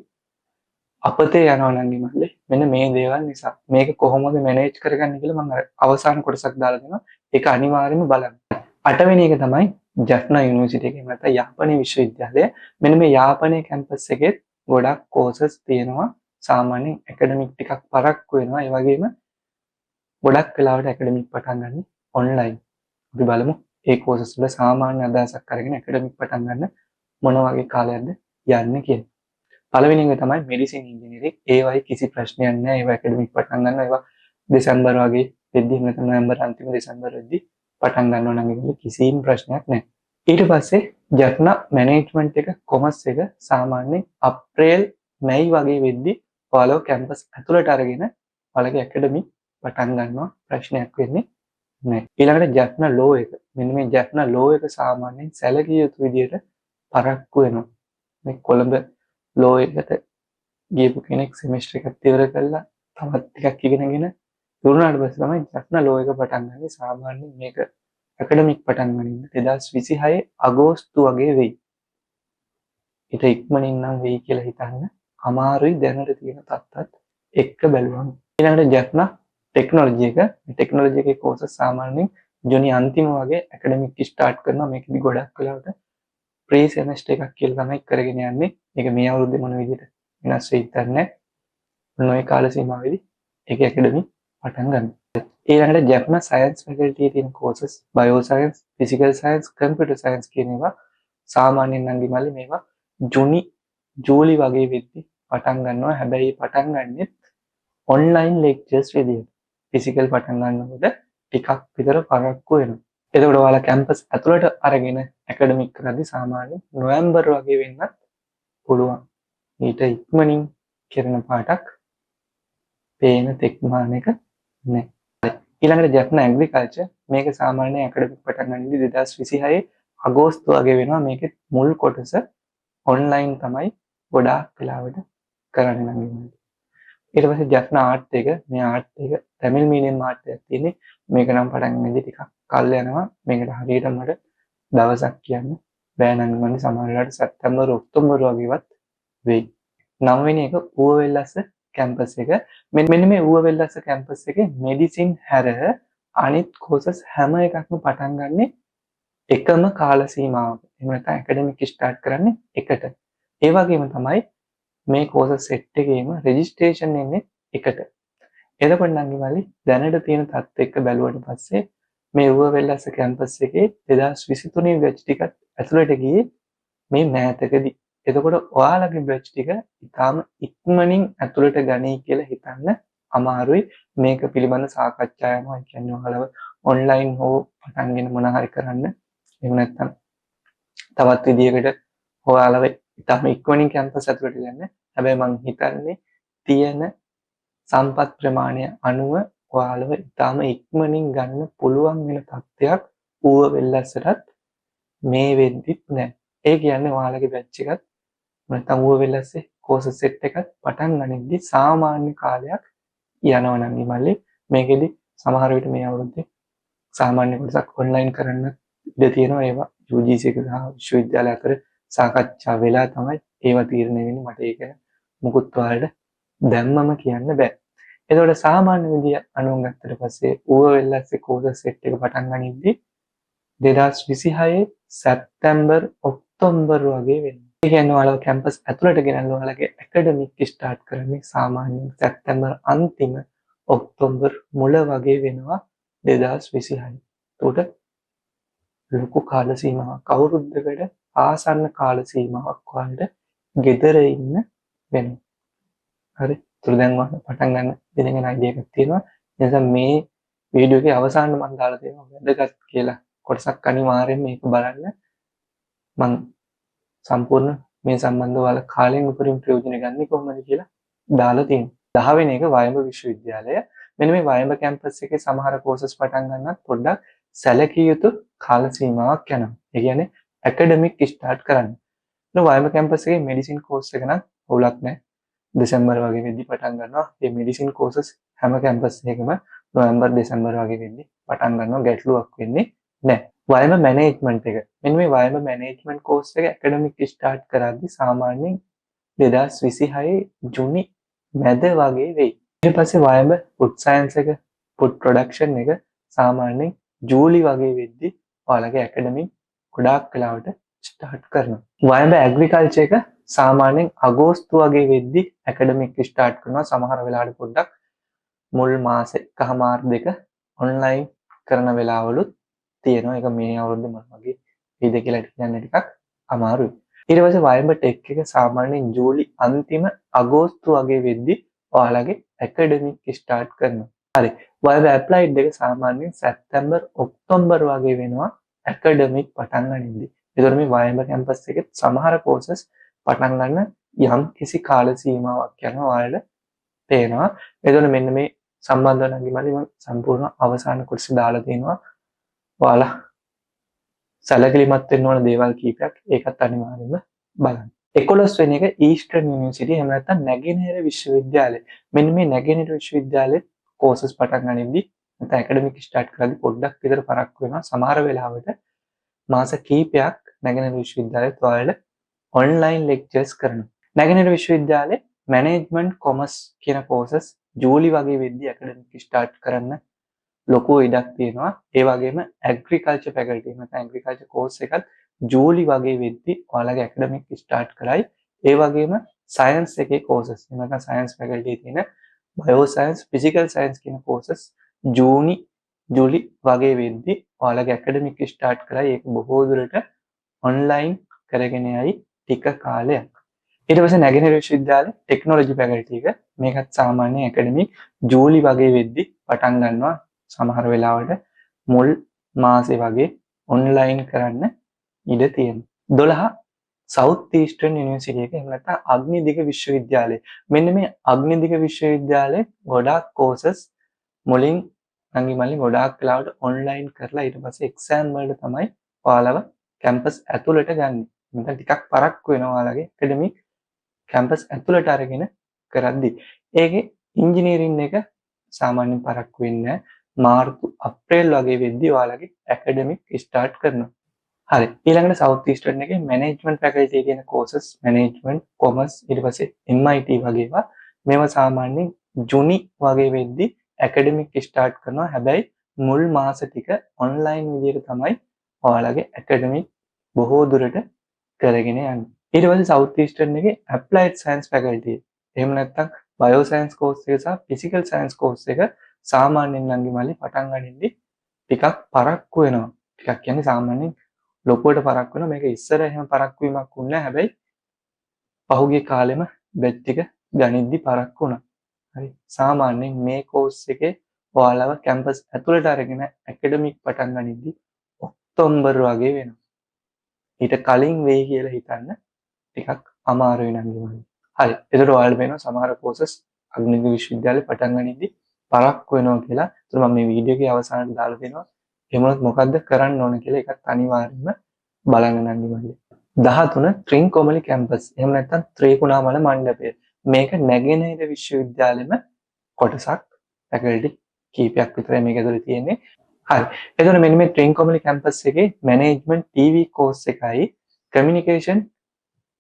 අපතේ යනවා නංගි මල්ලි. මෙන්න මේ දේවල් නිසා. මේක කොහොමද මැනේජ් කරගන්නේ කියලා මම අවසාන කොටසක් දාලා දෙනවා. ඒක අනිවාර්යයෙන්ම බලන්න. 8 වෙනි එක තමයි ජෆ්නා යුනිවර්සිටි එකේ නැත්නම් යාපනයේ විශ්වවිද්‍යාලය. මෙන්න මේ යාපනයේ කැම්පස් එකේ ගොඩක් කෝසස් තියෙනවා. සාමාන්‍යයෙන් ඇකඩමික් ටිකක් පරක්කු වෙනවා. ඒ වගේම ගොඩක් වෙලාවට ඇකඩමික් පටන් ගන්න ඔන්ලයින්. අපි බලමු ඒ කෝසස් වල සාමාන්‍ය අදහසක් අරගෙන ඇකඩමික් පටන් ගන්න මොන වගේ කාලයක්ද යන්නේ කියලා. පළවෙනි එක තමයි මෙඩිසින් ඉංජිනේරින්. ඒවයි කිසි ප්‍රශ්නයක් නැහැ. ඒවා ඇකඩමික් පටන් ගන්නවා. ඒවා දෙසැම්බර් වගේ වෙද්දි නැත්නම් නොවැම්බර් අන්තිම දෙසැම්බර් වෙද්දි පටන් ගන්නවා නම් ඒක කිසිම ප්‍රශ්නයක් නැහැ. ඊට පස්සේ ජෆ්නා මැනේජ්මන්ට් එක කොමර්ස් එක සාමාන්‍යයෙන් අප්‍රේල් මැයි වගේ වෙද්දි ඔයාලව කැම්පස් ඇතුළට අරගෙන ඔයාලගේ ඇකඩමික් පටන් ගන්නවා. ප්‍රශ්නයක් වෙන්නේ නැහැ. ඊළඟට ජෆ්නා ලෝ එක. මෙන්න මේ ජෆ්නා ලෝ එක සාමාන්‍යයෙන් සැලකිය යුතු විදියට පරක්කු වෙනවා. මේ කොළඹ ලෝ එකට ගියපු කෙනෙක් සෙමිස්ටර් එකක් ඉවර කරලා තවත් ටිකක් ඉගෙනගෙන ඉවරනාට පස්සේ තමයි ජෆ්නා ලෝ එක පටන් ගන්නේ. සාමාන්‍යයෙන් මේක ඇකඩමික් පටන් ගන්න 2026 අගෝස්තු වගේ වෙයි. ඊට ඉක්මනින් නම් වෙයි කියලා හිතන්න අමාරුයි දැනට තියෙන තත්ත්වත් එක්ක බැලුවම. ඊළඟට ජෆ්නා ටෙක්නොලොජි එක. ටෙක්නොලොජි එකේ කෝසස් සාමාන්‍යයෙන් ජුනි අන්තිම වගේ ඇකඩමික් ස්ටාර්ට් කරනවා. මේකෙදි ගොඩක් වෙලාවට ප්‍රී සෙමෙස්ටර් එකක් කියලා තමයි කරගෙන යන්නේ. මේක මේ අවුරුද්දේ මොන විදිහට වෙනස් වෙයිද නැහැ. මොන කාල සීමාවෙදී ඒක ඇකඩමික් පටන් ගන්නවා. ඊළඟට ජප්නා සයන්ස් ෆැකල්ටි එකේ තියෙන causes bio science, physical science, computer science කියන ඒවා සාමාන්‍යයෙන් නංගි මල්ලි මේවා ජූලි වගේ වෙද්දි පටන් ගන්නවා. හැබැයි පටන් ගන්නෙත් ඔන්ලයින් ලෙක්චර්ස් විදියට. ෆිසිකල් පටන් ගන්නකොට ටිකක් විතර පරක්කු වෙනවා. එතකොට ඔයාලා කැම්පස් ඇතුළට අරගෙන ඇකඩමික් කරද්දී සාමාන්‍යයෙන් නොවැම්බර් වගේ වෙන්නත් පුළුවන්. ඊට ඉක්මනින් කරන පාටක් පේන තෙක්මාන එක නැහැ. ඊළඟට ජැෆ්නා ඇග්‍රිකල්චර් මේක සාමාන්‍ය ඇකඩමික් පටන් ගන්නේ 2026 අගෝස්තු වගේ වෙනවා. මේකේ මුල් කොටස ඔන්ලයින් තමයි ගොඩාක් වෙලාවට කරන්නේ නම් ඉන්නේ. ඊට පස්සේ ජැෆ්නා ආර්ට් එක මේ ආර්ට් එක තමිල් මීඩියම් ආර්ට් එකක් තියෙන්නේ. මේක නම් පටන් ගන්නදී ටිකක් කල් යනවා. මේකට හරියට මට දවසක් කියන්න බෑ නම් මම සමහර වෙලාවට සැප්තැම්බර් ඔක්තෝබර් වගේවත් වෙයි. 9 වෙනි එක ඌවවෙල්ලස්ස කැම්පස් එක. මෙන්න මේ ඌවවෙල්ලස්ස කැම්පස් එකේ මෙඩිසින් හැර අනිත් කෝසස් හැම එකක්ම පටන් ගන්නෙ එකම කාල සීමාවක. එහෙම නැත්නම් ඇකඩමික් ස්ටාර්ට් කරන්නේ එකට. ඒ වගේම තමයි මේ කෝසස් සෙට් එකේම රෙජිස්ට්‍රේෂන් එන්නේ එකට. එතකොට නම් ඉවලි දැනට තියෙන තත් එක්ක බැලුවට පස්සේ මේ ඌවවෙල්ලස්ස කැම්පස් එකේ 2023 බැච් ටිකත් ඇතුළට ගියේ මේ මෑතකදී. එතකොට ඔයාලගේ බැච් ටික ඉතාම ඉක්මනින් ඇතුළට ගනී කියලා හිතන්න අමාරුයි. මේක පිළිබඳ සාකච්ඡා යනවා. ඒ කියන්නේ ඔයාලව ඔන්ලයින් හෝ පටන්ගෙන මොන හරි කරන්න. එහෙම නැත්නම් තවත් විදියකට ඔයාලව ඉතාම ඉක්මනින් කැම්පස් ඇතුළට ගන්න. හැබැයි මම හිතන්නේ තියෙන සම්පත් ප්‍රමාණය අනුව ඔයාලව ඉතාම ඉක්මනින් ගන්න පුළුවන් වෙන තත්ත්වයක් ඌවවෙල්ලස්සටත් මේ වෙද්දිත් නැහැ. ඒ කියන්නේ ඔයාලගේ බැච් එකත් නැත්නම් ඌවවෙල්ලස්සේ කෝස් සෙට් එකත් පටන් ගනිද්දි සාමාන්‍ය කාලයක් යනවා නම් ඉමල්ලි. මේකෙදි සමහර විට මේ අවුරුද්දේ සාමාන්‍ය කොටසක් ඔන්ලයින් කරන්න ඉඩ තියෙනවා. ඒවා UGC එක සහ විශ්වවිද්‍යාල අතර සාකච්ඡා වෙලා තමයි ඒවා තීරණය වෙන්නේ. මට ඒක මුකුත් ඔයාලට දැම්මම කියන්න බෑ. එතකොට සාමාන්‍ය විදිය අනුව ගත්තට පස්සේ ඌවවෙල්ලස්සේ කෝස් සෙට් එක පටන් ගනිද්දි 2026 සැප්තැම්බර් ඔක්තෝබර් වගේ වෙනවා. ඒ කියන්නේ ඔයාලව කැම්පස් ඇතුළට ගෙනල්ලා ඔයාලගේ ඇකඩමික් ස්ටාර්ට් කරන්නේ සාමාන්‍යයෙන් සැප්තැම්බර් අන්තිම ඔක්තෝබර් මුල වගේ වෙනවා 2026. එතකොට ලොකු කාල සීමාවක් අවුරුද්දකට ආසන්න කාල සීමාවක් ඔයාලට ගෙදර ඉන්න වෙනවා. හරි. ඒතර දැන් ඔයාලා පටන් ගන්න දිනගෙන අයිඩියා එකක් තියෙනවා. ඒ නිසා මේ වීඩියෝ එකේ අවසානයේ මම දාලා තියෙනවා වැදගත් කියලා කොටසක් අනිවාර්යෙන් මේක බලන්න. මම සම්පූර්ණ මේ සම්බන්ධව ඔයාලා කාලයෙන් උපරිම ප්‍රයෝජන ගන්න කොහොමද කියලා දාලා තියෙනවා. 10 වෙනි එක වයඹ විශ්වවිද්‍යාලය. මෙන්න මේ වයඹ කැම්පස් එකේ සමහර කෝසස් පටන් ගන්නත් පොඩ්ඩක් සැලකිය යුතු කාල සීමාවක් යනවා. ඒ කියන්නේ ඇකඩමික් ස්ටාර්ට් කරන්න. වයඹ කැම්පස් එකේ මෙඩිසින් කෝස් එක නම් අවුලක් නැහැ. දෙසැම්බර් වගේ වෙද්දි පටන් ගන්නවා. මේ මෙඩිසින් කෝසස් හැම කැම්පස් එකකම නොවැම්බර් දෙසැම්බර් වගේ වෙද්දි පටන් ගන්නවා. ගැටලුවක් වෙන්නේ නැහැ. වයඹ මැනේජ්මන්ට් එක. මෙන්න මේ වයඹ මැනේජ්මන්ට් කෝස් එක ඇකඩමික් ස්ටාර්ට් කරද්දි සාමාන්‍යයෙන් 2026 ජූනි මැද වගේ වෙයි. ඊට පස්සේ වයඹ ෆුඩ් සයන්ස් එක, ෆුඩ් ප්‍රොඩක්ෂන් එක සාමාන්‍යයෙන් ජූලි වගේ වෙද්දි ඔයාලගේ ඇකඩමික් ගොඩාක් වෙලාවට ස්ටාර්ට් කරනවා. වයඹ ඇග්‍රිකල්චර් එක සාමාන්‍යයෙන් අගෝස්තු වගේ වෙද්දි ඇකඩමික් ස්ටාර්ට් කරනවා. සමහර වෙලාවට පොඩ්ඩක් මුල් මාස එකමාර දෙක ඔන්ලයින් කරන වෙලාවලුත් තියෙනවා. ඒක මේ අවුරුද්දේ මොන වගේ වෙයිද කියලා කියන්න ටිකක් අමාරුයි. ඊට පස්සේ වයඹ ටෙක් එක සාමාන්‍යයෙන් ජූලි අන්තිම අගෝස්තු වගේ වෙද්දි ඔයාලගේ ඇකඩමික් ස්ටාර්ට් කරනවා. හරි. වයඹ ඇප්ලයිඩ් එක සාමාන්‍යයෙන් සැප්තැම්බර් ඔක්තෝබර් වගේ වෙනවා ඇකඩමික් පටන් ගනිද්දි. ඒතකොට මේ වයඹ කැම්පස් එකේ සමහර කෝසස් පටන් ගන්න යම් කිසි කාල සීමාවක් යනවා ඔයාලට පේනවා. ඒතකොට මෙන්න මේ සම්බන්ධව නම් මම සම්පූර්ණ අවසාන කොටස දාලා තියෙනවා. ඔයාලා සැලකිලිමත් වෙන්න ඕන දේවල් කීපයක් ඒකත් අනිවාර්යයෙන්ම බලන්න. 11 වෙනි එක ඊස්ටර්න් යුනිවර්සිටි එහෙම නැත්නම් නැගෙනහිර විශ්වවිද්‍යාලය. මෙන්න මේ නැගෙනහිර විශ්වවිද්‍යාලයේ කෝසස් පටන් ගනිද්දි නැත්නම් ඇකඩමික් ස්ටාර්ට් කරද්දි පොඩ්ඩක් විතර පරක් වෙනවා. සමහර වෙලාවට මාස කිහිපයක් නැගෙනහිර විශ්වවිද්‍යාලයේත් ඔයාලට ඔන්ලයින් ලෙක්චර්ස් කරනවා. නැගෙනහිර විශ්වවිද්‍යාලයේ මැනේජ්මන්ට් කොමර්ස් කියන කෝසස් ජූලි වගේ වෙද්දි ඇකඩමික් ස්ටාර්ට් කරන්න ලොකු ඉඩක් තියෙනවා. ඒ වගේම ඇග්‍රිකල්චර් ෆැකල්ටි නැත්නම් ඇග්‍රිකල්චර් කෝස් එකත් ජූලි වගේ වෙද්දි ඔයාලගේ ඇකඩමික් ස්ටාර්ට් කරයි. ඒ වගේම සයන්ස් එකේ කෝසස් නැත්නම් සයන්ස් ෆැකල්ටි තියෙන බයෝ සයන්ස්, ෆිසිකල් සයන්ස් කියන කෝසස් ජූලි වගේ වෙද්දි ඔයාලගේ ඇකඩමික් ස්ටාර්ට් කරයි. ඒක බොහෝ දුරට ඔන්ලයින් කරගෙන යයි ටික කාලයක්. ඊට පස්සේ නැගෙනහිර විශ්වවිද්‍යාලයේ ටෙක්නොලොජි ෆැකල්ටි එක මේකත් සාමාන්‍ය ඇකඩමික් ජූලි වගේ වෙද්දි පටන් ගන්නවා. සමහර වෙලාවට මුල් මාසේ වගේ ඔන්ලයින් කරන්න ඉඩ තියෙනවා. 12 සවුත් ඊස්ටර්න් යුනිවර්සිටි එක එහෙම නැත්නම් අග්නිදිග විශ්වවිද්‍යාලය. මෙන්න මේ අග්නිදිග විශ්වවිද්‍යාලයේ ගොඩාක් කෝසස් මුලින් නංගි මල්ලි ගොඩාක් වෙලාවට ඔන්ලයින් කරලා ඊට පස්සේ එක්සෑම් වලට තමයි ඔයාලව කැම්පස් ඇතුළට ගන්න. මට ටිකක් පරක්කු වෙනවා ඔයාලගේ ඇකඩමික් කැම්පස් ඇතුළට අරගෙන කරද්දි. ඒකේ ඉංජිනේරින් එක සාමාන්‍යයෙන් පරක්කු වෙන්නේ මාර්තු අප්‍රේල් වගේ වෙද්දී ඔයාලගේ ඇකඩමික් ස්ටාර්ට් කරනවා. හරි. ඊළඟට සවුත් ඊස්ටර්න් එකේ මැනේජ්මන්ට් ෆැකල්ටි කියන කෝසස් මැනේජ්මන්ට්, කොමර්ස් ඊට පස්සේ MIT වගේ ඒවා මේවා සාමාන්‍යයෙන් ජුනි වගේ වෙද්දී ඇකඩමික් ස්ටාර්ට් කරනවා. හැබැයි මුල් මාස ටික ඔන්ලයින් විදිහට තමයි ඔයාලගේ ඇකඩමික් බොහෝ දුරට කරගෙන යන්නේ. ඊට පස්සේ සවුත් ඊස්ටර්න් එකේ ඇප්ලයිඩ් සයන්ස් ෆැකල්ටි. එහෙම නැත්නම් බයෝ සයන්ස් කෝස් එක සහ ෆිසිකල් සයන්ස් කෝස් එක සාමාන්‍යයෙන් නංගි මල්ලි පටන් ගනිද්දි ටිකක් පරක්කු වෙනවා. ටිකක් කියන්නේ සාමාන්‍යයෙන් ලොකුවට පරක්කු වෙනවා. මේක ඉස්සර එහෙම පරක්කු වීමක් වුණේ නැහැ. හැබැයි පහුගිය කාලෙම බෙච් ටික ගනිද්දි පරක්කු වුණා. හරි. සාමාන්‍යයෙන් මේ කෝස් එකේ ඔයාලව කැම්පස් ඇතුළට අරගෙන ඇකඩමික් පටන් ගනිද්දි ඔක්තෝබර් වගේ වෙනවා. ඊට කලින් වෙයි කියලා හිතන්න ටිකක් අමාරුයි නංගි මල්ලි. හරි. ඒතර ඔයාලට වෙනවා සමහර කෝසස් අග්නික විශ්වවිද්‍යාලේ පටන් ගනිද්දි පරක්කු වෙනවා කියලා. ඒතර මම මේ වීඩියෝ එකේ අවසානයේ දාලා දෙනවා. එහෙමනොත් මොකද්ද කරන්න ඕන කියලා ඒකත් අනිවාර්යයෙන්ම බලන්න නංගි මල්ලි. 13 ත්‍රින්කොමලි කැම්පස්. එහෙම නැත්නම් ත්‍රිකුණාමල මණ්ඩපය. මේක නැගෙනහිර විශ්වවිද්‍යාලෙම කොටසක්. ෆැකල්ටි කීපයක් විතරයි මේක ඇතුලේ තියෙන්නේ. හරි. එතකොට මෙන්න මේ ත්‍රින්කොමලි කැම්පස් එකේ මැනේජ්මන්ට් ටීවී කෝස් එකයි කමියුනිකේෂන්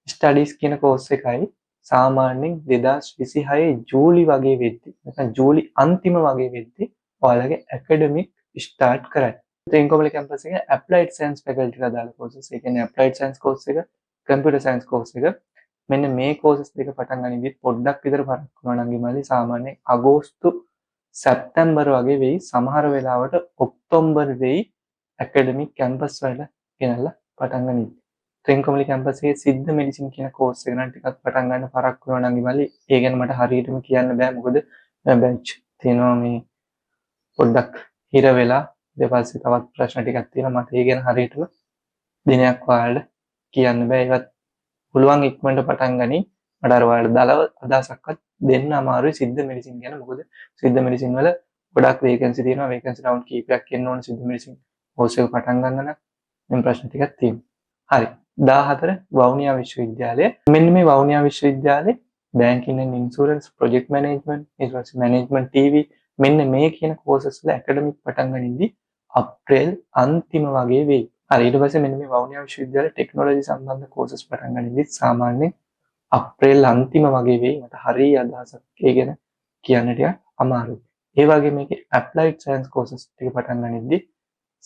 ස්ටඩීස් කියන කෝස් එකයි සාමාන්‍යයෙන් 2026 ජූලි වගේ වෙද්දි නැත්නම් ජූලි අන්තිම වගේ වෙද්දි ඔයාලගේ ඇකඩමික් ස්ටාර්ට් කරයි. ත්‍රින්කොමලි කැම්පස් එකේ ඇප්ලයිඩ් සයන්ස් ෆැකල්ටිට අදාළ කෝසස්. ඒ කියන්නේ ඇප්ලයිඩ් සයන්ස් කෝස් එක, කම්පියුටර් සයන්ස් කෝස් එක. මෙන්න මේ කෝසස් දෙක පටන් ගනිද්දි පොඩ්ඩක් විතර පරක් වුණා නංගි මල්ලි. සාමාන්‍යයෙන් අගෝස්තු සැප්තැම්බර් වගේ වෙයි. සමහර වෙලාවට ඔක්තෝබර් වෙයි ඇකඩමික් කැම්පස් වල ගෙනල්ලා පටන් ගනිද්දි. ත්‍රින්කොමලි කැම්පස් එකේ සිද්ධ මෙඩිසින් කියන කෝස් එක නම් ටිකක් පටන් ගන්න පරක් වුණා නංගි මල්ලි. ඒ ගැන මට හරියටම කියන්න බෑ. මොකද බැච් තියෙනවා මේ පොඩ්ඩක් හිර වෙලා ඊට පස්සේ තවත් ප්‍රශ්න ටිකක් තියෙනවා. මට ඒ ගැන හරියටම දිනයක් ඔයාලට කියන්න බෑ. ඒවත් පුළුවන් ඉක්මනට පටන් ගනි. මට අර ඔයාලට දලව අදහසක්වත් දෙන්න අමාරුයි සිද්ධ මෙඩිසින් ගැන. මොකද සිද්ධ මෙඩිසින් වල ගොඩක් වේකන්සි තියෙනවා. වේකන්සි රවුන්ඩ් කීපයක් එන්න ඕන සිද්ධ මෙඩිසින් කෝස් එක පටන් ගන්න නම් මේ ප්‍රශ්න ටිකක් තියෙනවා. හරි. 14 වවුනියා විශ්වවිද්‍යාලය. මෙන්න මේ වවුනියා විශ්වවිද්‍යාලේ banking and insurance, project management, ඊට පස්සේ මැනේජ්මන්ට් ටීවී මෙන්න මේ කියන කෝසස් වල ඇකඩමික් පටන් ගනිද්දි අප්‍රේල් අන්තිම වගේ වෙයි. හරි. ඊට පස්සේ මෙන්න මේ වවුනියා විශ්වවිද්‍යාලේ ටෙක්නොලොජි සම්බන්ධ කෝසස් පටන් ගනිද්දි සාමාන්‍යයෙන් අප්‍රේල් අන්තිම වගේ වෙයි. මට හරිය අදහසක් ඒ ගැන කියන්න ටිකක් අමාරුයි. ඒ වගේ මේකේ ඇප්ලයිඩ් සයන්ස් කෝසස් ටික පටන් ගනිද්දි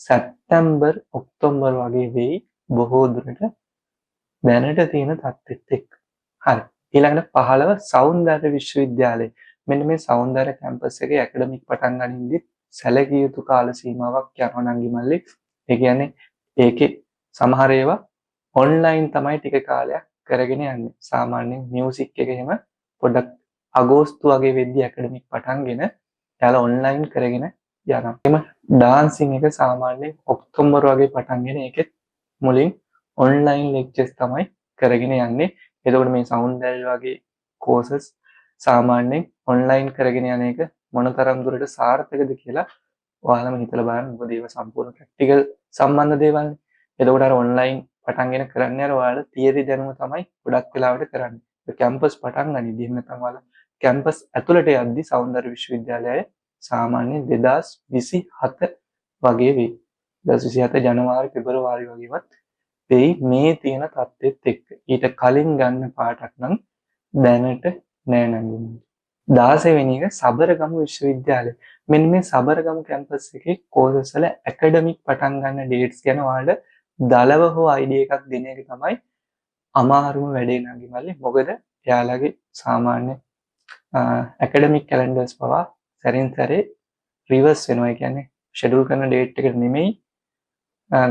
සැප්තැම්බර් ඔක්තෝබර් වගේ වෙයි බොහෝ දුරට දැනට තියෙන තත්ත්වෙත් එක්ක. හරි. ඊළඟට 15 සෞන්දර්ය විශ්වවිද්‍යාලය. මෙන්න මේ සෞන්දර්ය කැම්පස් එකේ ඇකඩමික් පටන් ගනිද්දි සැලකිය යුතු කාල සීමාවක් යනවා නංගි මල්ලි. ඒ කියන්නේ ඒකේ සමහර ඒවා ඔන්ලයින් තමයි ටික කාලයක් කරගෙන යන්නේ. සාමාන්‍යයෙන් මියුසික් එක එහෙම පොඩ්ඩක් අගෝස්තු වගේ වෙද්දී ඇකඩමික් පටන්ගෙන එයාලා ඔන්ලයින් කරගෙන යනවා. එහම ඩාන්සින් එක සාමාන්‍යයෙන් ඔක්තෝබර් වගේ පටන්ගෙන ඒකෙත් මුලින් ඔන්ලයින් ලෙක්චර්ස් තමයි කරගෙන යන්නේ. එතකොට මේ සෞන්දර්ය වගේ කෝසස් සාමාන්‍යයෙන් ඔන්ලයින් කරගෙන යන එක මොනතරම් දුරට සාර්ථකද කියලා ඔයාලම හිතලා බලන්න. මොකද ඒව සම්පූර්ණ ප්‍රැක්ටිකල් සම්බන්ධ දේවල්නේ. එතකොට අර ඔන්ලයින් පටන්ගෙන කරන්නේ අර ඔයාලා තියරි දැනුම තමයි ගොඩක් වෙලාවට කරන්නේ. ඒ කැම්පස් පටන් ගනිද්දී එහෙම නැත්නම් ඔයාලා කැම්පස් ඇතුළට යද්දී සෞන්දර්ය විශ්වවිද්‍යාලයේ සාමාන්‍යයෙන් 2027 වගේ වෙයි. 2027 ජනවාරි පෙබරවාරි වගේවත් වෙයි මේ තියෙන තත්ත්වෙත් එක්ක. ඊට කලින් ගන්න පාටක් නම් දැනට නෑ නංගි. 16 වෙනි එක සබරගමු විශ්වවිද්‍යාලය. මෙන්න මේ සබරගමු කැම්පස් එකේ කෝසස් වල ඇකඩමික් පටන් ගන්න ඩේට්ස් ගැන ඔයාලට දලව හෝ අයිඩියා එකක් දෙන එක තමයි අමාරුම වැඩේ නංගි මල්ලි. මොකද එයාලගේ සාමාන්‍ය ඇකඩමික් කැලෙන්ඩර්ස් පවා සැරින් සැරේ රිවර්ස් වෙනවා. ඒ කියන්නේ ෂෙඩියුල් කරන ඩේට් එකට නෙමෙයි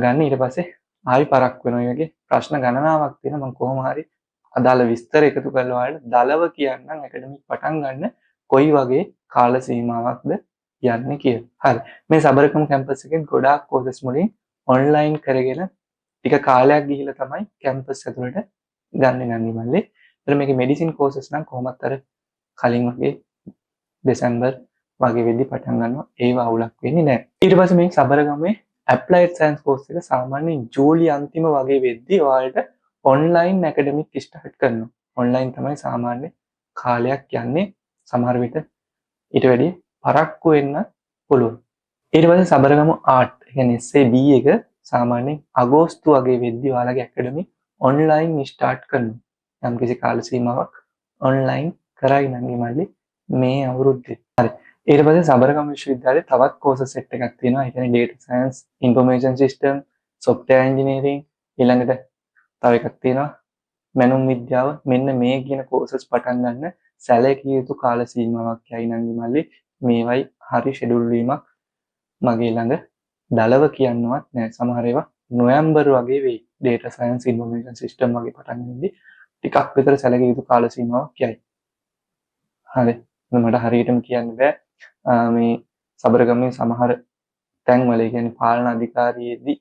ගන්න. ඊට පස්සේ ආයි පරක් වෙනවා. ඒ වගේ ප්‍රශ්න ගණනාවක් තියෙනවා. මම කොහොම හරි අදාළ විස්තර එකතු කරලා ඔයාලට දලව කියන්නම් ඇකඩමික් පටන් ගන්න කොයි වගේ කාල සීමාවක්ද යන්නේ කියලා. හරි. මේ සබරගමු කැම්පස් එකේ ගොඩාක් කෝසස් මුලින් ඔන්ලයින් කරගෙන ටික කාලයක් ගිහිල්ලා තමයි කැම්පස් ඇතුළට ගන්න නංගි මල්ලි. ඒතර මේකේ මෙඩිසින් කෝසස් නම් කොහොමත් අර කලින් වගේ දෙසැම්බර් වගේ වෙද්දි පටන් ගන්නවා. ඒව අවුලක් වෙන්නේ නැහැ. ඊට පස්සේ මේ සබරගමේ ඇප්ලයිඩ් සයන්ස් කෝස් එක සාමාන්‍යයෙන් ජූලි අන්තිම වගේ වෙද්දි ඔයාලට ඔන්ලයින් ඇකඩමික් ස්ටාර්ට් කරනවා. ඔන්ලයින් තමයි සාමාන්‍ය කාලයක් යන්නේ. සමහර විට ඊට වැඩිය පරක්කු වෙන්න පුළුවන්. ඊට පස්සේ සබරගමු ආර්ට් කියන්නේ SAB එක සාමාන්‍යයෙන් අගෝස්තු වගේ වෙද්දි ඔයාලගේ ඇකඩමික් ඔන්ලයින් ස්ටාර්ට් කරනවා. යම්කිසි කාල සීමාවක් ඔන්ලයින් කරයි නම් මල්ලි මේ අවුරුද්දේ. හරි. ඊට පස්සේ සබරගම විශ්වවිද්‍යාලයේ තවත් කෝසස් සෙට් එකක් තියෙනවා. ඒ කියන්නේ data science, information system, software engineering ඊළඟට තව එකක් තියෙනවා මැනුම් විද්‍යාව. මෙන්න මේ කියන කෝසස් පටන් ගන්න සැලකිය යුතු කාල සීමාවක් යයි නම් මල්ලි මේවයි හරි ෂෙඩියුල් වීමක් මගේ ළඟ දලව කියන්නවත් නෑ. සමහර ඒවා නොවැම්බර් වගේ වෙයි. data science, information system වගේ පටන් ගන්නදී ටිකක් විතර සැලකිය යුතු කාල සීමාවක් යයි. හරි. මට හරියටම කියන්න බෑ. මේ සබරගමේ සමහර තැන්වල ඒ කියන්නේ පාලන අධිකාරියේදී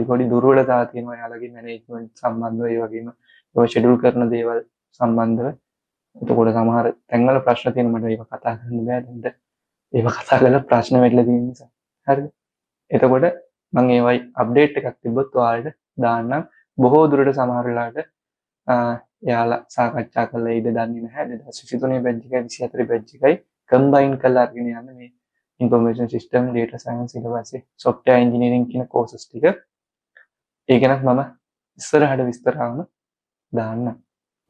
පොඩි දුර්වලතා තියෙනවා යාළගේ මැනේජ්මන්ට් සම්බන්ධව ඒ වගේම ඒවා ෂෙඩියුල් කරන දේවල් සම්බන්ධව. එතකොට සමහර තැන්වල ප්‍රශ්න තියෙනවා මට ඒවා කතා කරන්න බෑ දැන්. ඒවා කතා කරලා ප්‍රශ්න වෙట్లా තියෙන නිසා. හරිද? එතකොට මම ඒවයි අප්ඩේට් එකක් තිබ්බොත් ඔයාලට දාන්නම්. බොහෝ දුරට සමහර වෙලාවට යාලා සාකච්ඡා කළා ඉද දන්නේ නැහැ. 2023 බැච් එකයි 24 බැච් එකයි කම්බයින් කරලා අරගෙන යන්නේ මේ ඉන්ෆර්මේෂන් සිස්ටම්, data science ඊට පස්සේ software engineering කියන courses ටික. ඒක නම් මම ඉස්සරහට විස්තරාම දාන්න.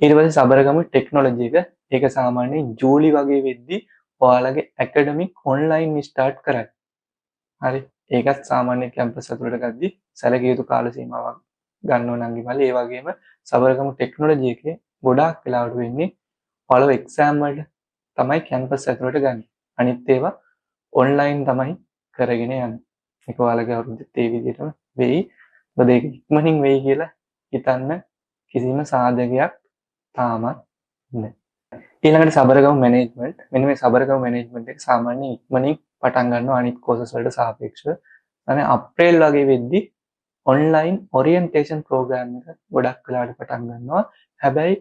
ඊට පස්සේ සබරගමු ටෙක්නොලොජි එක. ඒක සාමාන්‍යයෙන් ජූලි වගේ වෙද්දි ඔයාලගේ ඇකඩමික් ඔන්ලයින් ස්ටාර්ට් කරයි. හරි. ඒකත් සාමාන්‍ය කැම්පස් ඇතුළට ගද්දි සැලකිය යුතු කාල සීමාවක් ගන්නව නම් ඉමලි. ඒ වගේම සබරගමු ටෙක්නොලොජි එකේ ගොඩාක් වෙලාවට වෙන්නේ ඔයාලව එක්සෑම් වලට තමයි කැම්පස් ඇතුළට ගන්න. අනිත් ඒවා ඔන්ලයින් තමයි කරගෙන යන්නේ. ඒක ඔයාලගේ අවුරුද්දේ ඒ විදිහටම වෙයි. මොකද ඒක ඉක්මනින් වෙයි කියලා හිතන්න කිසිම සාධකයක් තාමත් නැහැ. ඊළඟට සබරගමු මැනේජ්මන්ට්. මෙන්න මේ සබරගමු මැනේජ්මන්ට් එක සාමාන්‍යයෙන් ඉක්මනින් පටන් ගන්නවා අනිත් කෝසස් වලට සාපේක්ෂව. අනේ අප්‍රේල් වගේ වෙද්දි ඔන්ලයින් ඔරියන්ටේෂන් ප්‍රෝග්‍රෑම් එක ගොඩක් වෙලාවට පටන් ගන්නවා. හැබැයි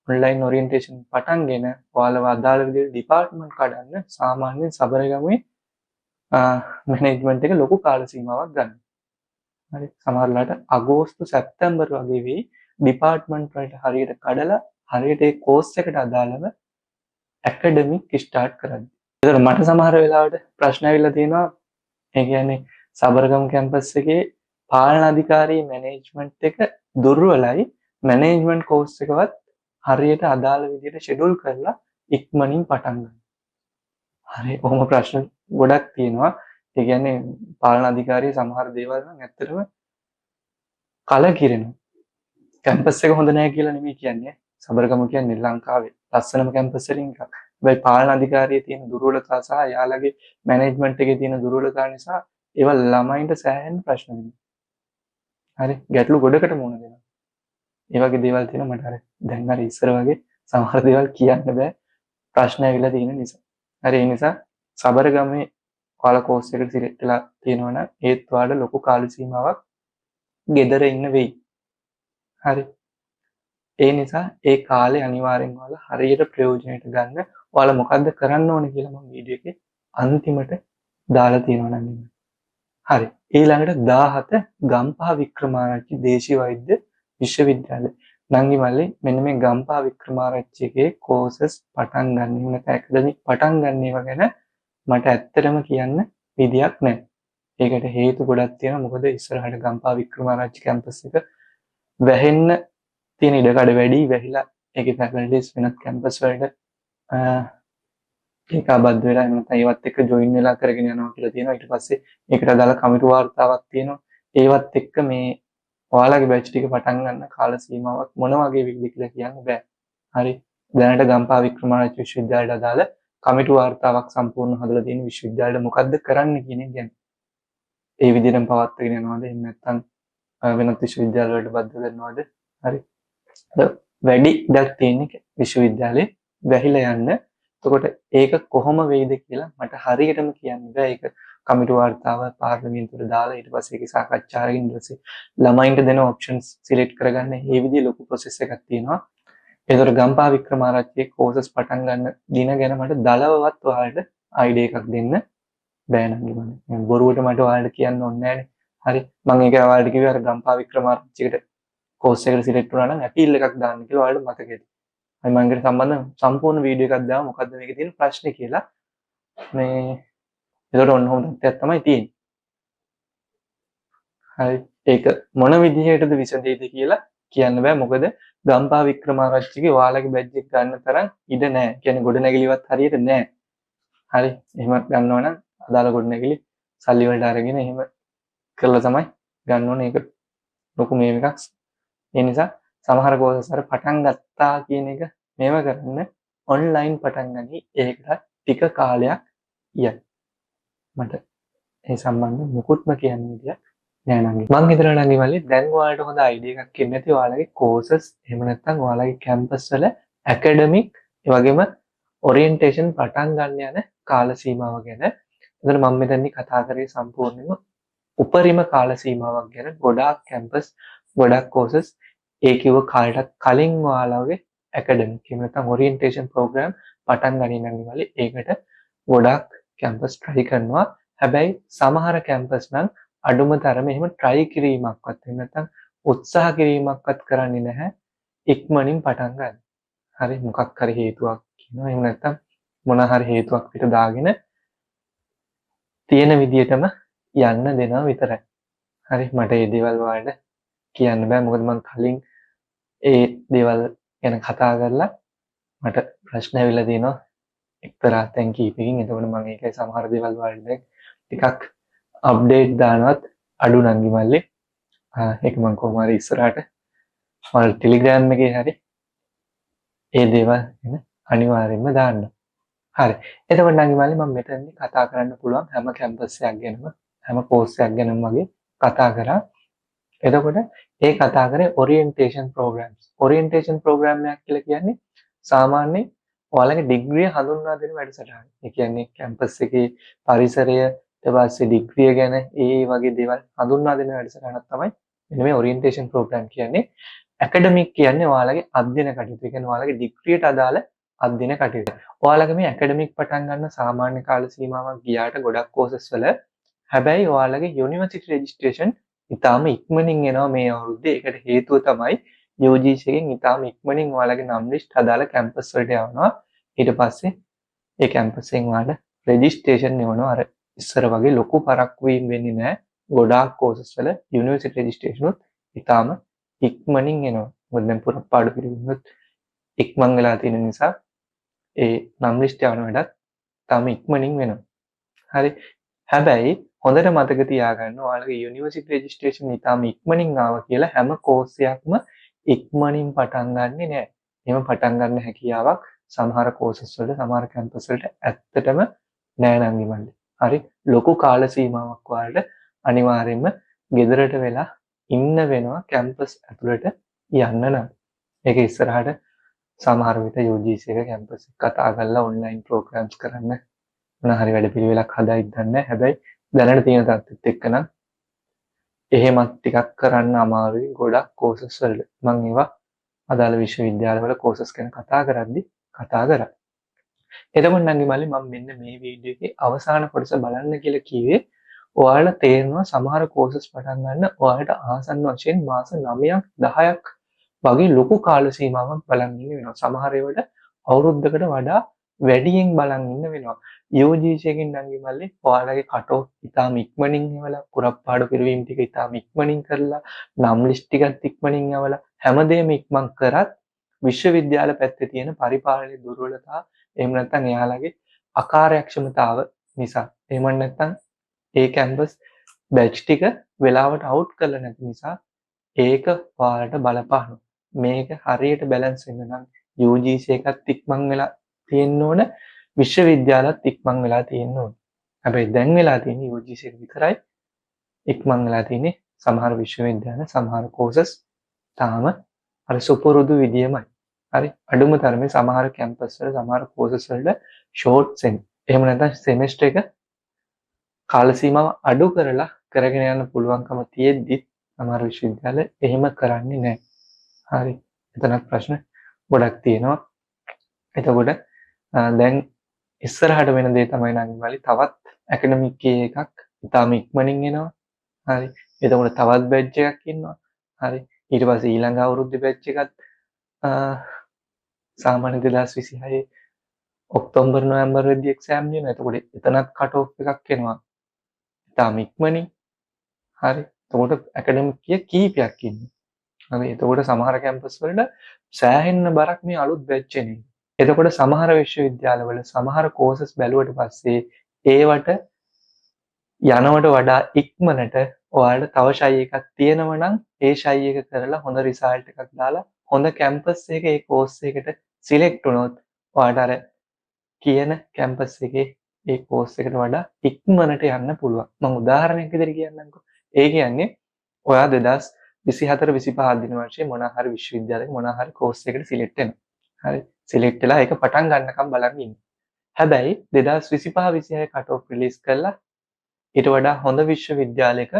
ඔන්ලයින් ඔරියන්ටේෂන් පටන්ගෙන ඔයාලව අදාළ විදිහට ඩිපාර්ට්මන්ට් කඩන්න සාමාන්‍යයෙන් සබරගමුවේ මැනේජ්මන්ට් එක ලොකු කාල සීමාවක් ගන්නවා. හරි. සමහර වෙලාවට අගෝස්තු සැප්තැම්බර් වගේ වෙයි ඩිපාර්ට්මන්ට් වලට හරියට කඩලා හරියට ඒ කෝස් එකට අදාළව ඇකඩමික් ස්ටාර්ට් කරන්න. ඒතර මට සමහර වෙලාවට ප්‍රශ්න ඇවිල්ලා තියෙනවා. ඒ කියන්නේ සබරගමු කැම්පස් එකේ පාලන අධිකාරී මැනේජ්මන්ට් එක දුර්වලයි. මැනේජ්මන්ට් කෝස් එකවත් හරියට අදාළ විදිහට ෂෙඩියුල් කරලා ඉක්මනින් පටන් ගන්න. හරි. ඔහොම ප්‍රශ්න ගොඩක් තියෙනවා. ඒ කියන්නේ පාලන අධිකාරිය සමහර දේවල් නම් ඇත්තටම කලකිරෙනවා. කැම්පස් එක හොඳ නැහැ කියලා නෙමෙයි කියන්නේ. සබරගමු කියන්නේ ලංකාවේ ලස්සනම කැම්පස් වලින් එකක්. හැබැයි පාලන අධිකාරියේ තියෙන දුර්වලතා සහ යාළගේ මැනේජ්මන්ට් එකේ තියෙන දුර්වලතා නිසා ඒවා ළමයින්ට සෑහෙන ප්‍රශ්න වෙනවා. හරි. ගැටලු ගොඩකට මුහුණ දෙනවා. ඒ වගේ දේවල් තියෙනවා මට අර දැන් අර ඉස්සර වගේ සමහර දේවල් කියන්න බෑ ප්‍රශ්න ඇවිල්ලා තියෙන නිසා. හරි. ඒ නිසා සබරගමේ ඔයාලා කෝස් එකට සිලෙක්ට් වෙලා තියෙනවා නම් ඒත් ඔයාලට ලොකු කාල සීමාවක් ගෙදර ඉන්න වෙයි. හරි. ඒ නිසා ඒ කාලේ අනිවාර්යෙන් ඔයාලා හරියට ප්‍රයෝජනයට ගන්න. ඔයාලා මොකද්ද කරන්න ඕනේ කියලා මම වීඩියෝ එකේ අන්තිමට දාලා තියෙනවා නම්. හරි. ඊළඟට 17 ගම්පහ වික්‍රමාරච්චි දේශීය වෛද්‍ය විශ්වවිද්‍යාලය. නංගි මල්ලි මෙන්න මේ ගම්පහ වික්‍රමාරච්චි එකේ කෝසස් පටන් ගන්න නැත්නම් ඇකඩමික් පටන් ගන්න ඒවා ගැන මට ඇත්තටම කියන්න විදියක් නැහැ. ඒකට හේතු ගොඩක් තියෙනවා. මොකද ඉස්සරහට ගම්පහ වික්‍රමාරච්චි කැම්පස් එක වැහෙන්න තියෙන ඉඩකඩ වැඩි. වැහිලා ඒකේ ෆැකල්ටිස් වෙනත් කැම්පස් වලට ඒකාබද්ධ වෙලා එහෙම නැත්නම් ඒවත් එක්ක ජොයින් වෙලා කරගෙන යනවා කියලා තියෙනවා. ඊට පස්සේ ඒකට අදාළ කමිටු වාර්තාවක් තියෙනවා. ඒවත් එක්ක මේ ඔයාලගේ බැච් ටික පටන් ගන්න කාල සීමාවක් මොන වගේ වෙයිද කියලා කියන්න බෑ. හරි. දැනට ගම්පහ වික්‍රමාරච්චි විශ්වවිද්‍යාලයට අදාළ කමිටු වාර්තාවක් සම්පූර්ණ හදලා තියෙන විශ්වවිද්‍යාලයට මොකද්ද කරන්න කියන එක ගැන. ඒ විදිහටම පවත්වාගෙන යනවාද එහෙම නැත්නම් වෙනත් විශ්වවිද්‍යාල වලට බද්ධ කරනවාද? හරි. වැඩි ඉඩක් තියෙන විශ්වවිද්‍යාලේ වැහිලා යන්න. එතකොට ඒක කොහොම වෙයිද කියලා මට හරියටම කියන්න බෑ. ඒක කමිටු වාර්තාව පාර්ලිමේන්තුවට දාලා ඊට පස්සේ ඒක සාකච්ඡා කරගෙන ඊට පස්සේ ළමයින්ට දෙන ඔප්ෂන්ස් සිලෙක්ට් කරගන්න මේ විදිහේ ලොකු ප්‍රොසෙස් එකක් තියෙනවා. ඒතර ගම්පහ වික්‍රමාරච්චියේ කෝසස් පටන් ගන්න දින ගැන මට දලවවත් ඔයාලට අයිඩියා එකක් දෙන්න බෑ නංගි මල්ලි. බොරුවට මට ඔයාලට කියන්න ඕනේ නෑනේ. හරි මම ඒක ඔයාලට කිව්වේ අර ගම්පා වික්‍රමාරච්චිකට කෝස් එකට සිලෙක්ට් වුණා නම් ඇපීල් එකක් දාන්න කියලා ඔයාලට මතකද? හරි මම ඒකට සම්බන්ධ සම්පූර්ණ වීඩියෝ එකක් දාමු මොකද්ද මේකේ තියෙන ප්‍රශ්නේ කියලා. මේ ඒකට ඔන්න හොඳ තත්ත්වයක් තමයි තියෙන්නේ. හරි ඒක මොන විදිහටද විසඳෙයිද කියලා කියන්න බෑ. මොකද ගම්පා වික්‍රමාරච්චිගේ ඔයාලගේ බැච් එක ගන්න තරම් ඉඩ නෑ. කියන්නේ ගොඩනැගිලිවත් හරියට නෑ. හරි එහෙම ගන්නවා නම් අදාළ ගොඩනැගිලි සල්ලි වලට අරගෙන එහෙම කරලා තමයි ගන්න ඕනේ. ඒක ලොකු මේව එකක්. ඒ නිසා සමහර කෝසස් වල පටන් ගත්තා කියන එක මේව කරන්න ඔන්ලයින් පටන් ගනි. ඒකට ටික කාලයක් යයි. මට ඒ සම්බන්ධ මුකුත්ම කියන්න විදියක් නෑ නංගි. මං හිතනවා නංගි මල්ලි දැන් ඔයාලට හොඳ අයිඩියා එකක් එන්න ඇති ඔයාලගේ කෝසස් එහෙම නැත්නම් ඔයාලගේ කැම්පස් වල ඇකඩමික් ඒ වගේම ඔරියන්ටේෂන් පටන් ගන්න යන කාල සීමාව ගැන. එතන මම මෙතනදී කතා කරේ සම්පූර්ණයෙන්ම උපරිම කාල සීමාවක් ගැන. ගොඩාක් කැම්පස් ගොඩක් කෝසස් ඒ කිව්ව කාලයටත් කලින් ඔයාලගේ ඇකඩමික් එහෙම නැත්නම් ඔරියන්ටේෂන් ප්‍රෝග්‍රෑම් පටන් ගනින්න නංගි මල්ලි. ඒකට ගොඩාක් කැම්පස් try කරනවා. හැබැයි සමහර කැම්පස් නම් අඩුම තරමේ එහෙම try කිරීමක්වත් එහෙම නැත්නම් උත්සාහ කිරීමක්වත් කරන්නේ නැහැ ඉක්මනින් පටන් ගන්න. හරි මොකක් හරි හේතුවක් කියනවා. එහෙම නැත්නම් මොන හරි හේතුවක් පිට දාගෙන තියෙන විදියටම යන්න දෙනවා විතරයි. හරි මට මේ දේවල් වලට කියන්න බෑ. මොකද මම කලින් ඒ දේවල් ගැන කතා කරලා මට ප්‍රශ්න ඇවිල්ලා තියෙනවා එක්තරා තැන් කීපකින්. එතකොට මම ඒකයි සමහර දේවල් වලට ටිකක් අප්ඩේට් දානවත් අඩු නංගි මල්ලි. ඒක මම කොහොම හරි ඉස්සරහට මම ටෙලිග්‍රෑම් එකේ හරි ඒ දේවල් ගැන අනිවාර්යෙන්ම දාන්න. හරි. එතකොට නංගි මල්ලි මම මෙතනදී කතා කරන්න පුළුවන් හැම කැම්පස් එකක් ගැනම හැම කෝස් එකක් ගැනම වගේ කතා කරා. එතකොට ඒ කතා කරේ ඔරියන්ටේෂන් ප්‍රෝග්‍රෑම්ස්. ඔරියන්ටේෂන් ප්‍රෝග්‍රෑම් එකක් කියලා කියන්නේ සාමාන්‍ය ඔයාලගේ ඩිග්‍රිය හඳුන්වා දෙන වැඩසටහන. ඒ කියන්නේ කැම්පස් එකේ පරිසරය ඊට පස්සේ ඩිග්‍රිය ගැන ඒ වගේ දේවල් හඳුන්වා දෙන වැඩසටහනක් තමයි මෙන්න මේ ඔරියන්ටේෂන් ප්‍රෝග්‍රෑම් කියන්නේ. ඇකඩමික් කියන්නේ ඔයාලගේ අධ්‍යයන කටයුතු. ඒ කියන්නේ ඔයාලගේ ඩිග්‍රියට අදාළ අධ්‍යයන කටයුතු. ඔයාලගේ මේ ඇකඩමික් පටන් ගන්න සාමාන්‍ය කාල සීමාවක් ගියාට ගොඩක් කෝසස් වල හැබැයි ඔයාලගේ යුනිවර්සිටි රෙජිස්ට්‍රේෂන් ඉතාලම ඉක්මනින් එනවා මේ අවුරුද්දේ. ඒකට හේතුව තමයි UGC එකෙන් ඉතාලම ඉක්මනින් ඔයාලගේ නම් ලිස්ට් අදාළ කැම්පස් වලට යවනවා. ඊට පස්සේ ඒ කැම්පස් එකෙන් ඔයාලට රෙජිස්ට්‍රේෂන් එවනවා. අර ඉස්සර වගේ ලොකු පරක්කු වීම වෙන්නේ නැහැ. ගොඩාක් කෝසස් වල යුනිවර්සිටි රෙජිස්ට්‍රේෂන් උත් ඉතාලම ඉක්මනින් එනවා. මොකද දැන් පුරපාඩු පිළිවෙලුත් ඉක්මන් වෙලා තියෙන නිසා ඒ නම් ලිස්ට් යවන වැඩත් තාම ඉක්මනින් වෙනවා. හරි. හැබැයි හොඳට මතක තියාගන්න ඔයාලගේ යුනිවර්සිටි රෙජිස්ට්‍රේෂන් ඉතාලම ඉක්මනින් ආවා කියලා හැම කෝස් එකක්ම ඉක්මනින් පටන් ගන්නෙ නෑ. එහෙම පටන් ගන්න හැකියාවක් සමහර කෝසස් වලට සමහර කැම්පස් වලට ඇත්තටම නෑ නංගි මල්ලි. හරි ලොකු කාල සීමාවක් ඔයාලට අනිවාර්යයෙන්ම ගෙදරට වෙලා ඉන්න වෙනවා කැම්පස් ඇතුළට යන්න නම්. ඒක ඉස්සරහට සමහර විට UGC එක කැම්පස් එක කතා කරලා ඔන්ලයින් ප්‍රෝග්‍රෑම්ස් කරන්න මොන හරි වැඩපිළිවෙලක් හදායිද දන්නේ. හැබැයි දැනට තියෙන තත්ත්වෙත් එක්ක නම් එහෙමත් ටිකක් කරන්න අමාරුයි ගොඩක් කෝසස් වලට. මම ඒවා අදාළ විශ්වවිද්‍යාලවල කෝසස් ගැන කතා කරද්දි කතා කරා. එතකොට නංගි මල්ලි මම මෙන්න මේ වීඩියෝ එකේ අවසාන කොටස බලන්න කියලා කිව්වේ ඔයාලට තේරෙනවා සමහර කෝසස් පටන් ගන්න ඔයාලට ආසන්න වශයෙන් මාස 9ක් 10ක් වගේ ලොකු කාල සීමාවක් බලන් ඉන්න වෙනවා. සමහර ඒවාට අවුරුද්දකට වඩා වැඩියෙන් බලන් ඉන්න වෙනවා. UGC එකෙන් නංගි මල්ලි ඔයාලගේ කට් ඔෆ් ඉතාලම ඉක්මනින් එවලා පුරප්පාඩු පිරවීම ටික ඉතාලම ඉක්මනින් කරලා නම් ලිස්ට් ටිකත් ඉක්මනින් එවලා හැමදේම ඉක්මන් කරත් විශ්වවිද්‍යාල පැත්තේ තියෙන පරිපාලනයේ දුර්වලතා එහෙම නැත්නම් එයාලගේ අකාර්යක්ෂමතාව නිසා එහෙම නැත්නම් ඒ කැම්පස් බැච් ටික වෙලාවට අවුට් කරලා නැති නිසා ඒක ඔයාලට බලපානවා. මේක හරියට බැලන්ස් වෙන්න නම් UGC එකත් ඉක්මන් වෙලා තියෙන්න ඕන විශ්වවිද්‍යාලත් ඉක්මන් වෙලා තියෙන්න ඕන. හැබැයි දැන් වෙලා තියෙන්නේ UGC එක විතරයි ඉක්මන් වෙලා තියෙන්නේ. සමහර විශ්වවිද්‍යාල සමහර කෝසස් තාම අර සුපුරුදු විදියමයි. හරි අඩුම තරමේ සමහර කැම්පස් වල සමහර කෝසස් වලට ෂෝට් සෙම් එහෙම නැත්නම් සෙමෙස්ටර් එක කාල සීමාව අඩු කරලා කරගෙන යන්න පුළුවන්කම තියෙද්දි සමහර විශ්වවිද්‍යාල එහෙම කරන්නේ නැහැ. හරි. එතනත් ප්‍රශ්න ගොඩක් තියෙනවා. එතකොට දැන් ඉස්සරහට වෙන දේ තමයි නංගිමලි තවත් ඇකඩමික් එකක් ඉතාම ඉක්මනින් එනවා. හරි. එතකොට තවත් බැච් එකක් ඉන්නවා. හරි. ඊට පස්සේ ඊළඟ අවුරුද්දේ බැච් එකත් සාමාන්‍ය 2026 ඔක්තෝබර් නොවැම්බර් වෙද්දී එක්සෑම් දෙනවා. එතකොට එතනත් කට් ඔෆ් එකක් එනවා. ඉතාම ඉක්මනින්. හරි. එතකොට ඇකඩමික් කීපයක් ඉන්නවා. හරි. එතකොට සමහර කැම්පස් වලට සෑහෙන්න බරක් මේ අලුත් බැච් එක. එතකොට සමහර විශ්වවිද්‍යාලවල සමහර කෝසස් බැලුවට පස්සේ ඒවට යනවට වඩා ඉක්මනට ඔයාලට තව ෂයි එකක් තියෙනවා නම් ඒ ෂයි එක කරලා හොඳ රිසල්ට් එකක් දාලා හොඳ කැම්පස් එක ඒ කෝස් එකට සිලෙක්ට් වුණොත් ඔයාලට අර කියන කැම්පස් එකේ ඒ කෝස් එකට වඩා ඉක්මනට යන්න පුළුවන්. මම උදාහරණයක් විදිහට කියන්නම්කෝ. ඒ කියන්නේ ඔයා 2024 25 දින වර්ෂයේ මොනවා හරි විශ්වවිද්‍යාලයක මොනවා හරි කෝස් එකකට සිලෙක්ට් වෙනවා. හරි. සිලෙක්ට් වෙලා ඒක පටන් ගන්නකම් බලන් ඉන්න. හැබැයි 2025 26 කට් ඔෆ් රිලීස් කළා ඊට වඩා හොඳ විශ්වවිද්‍යාලයක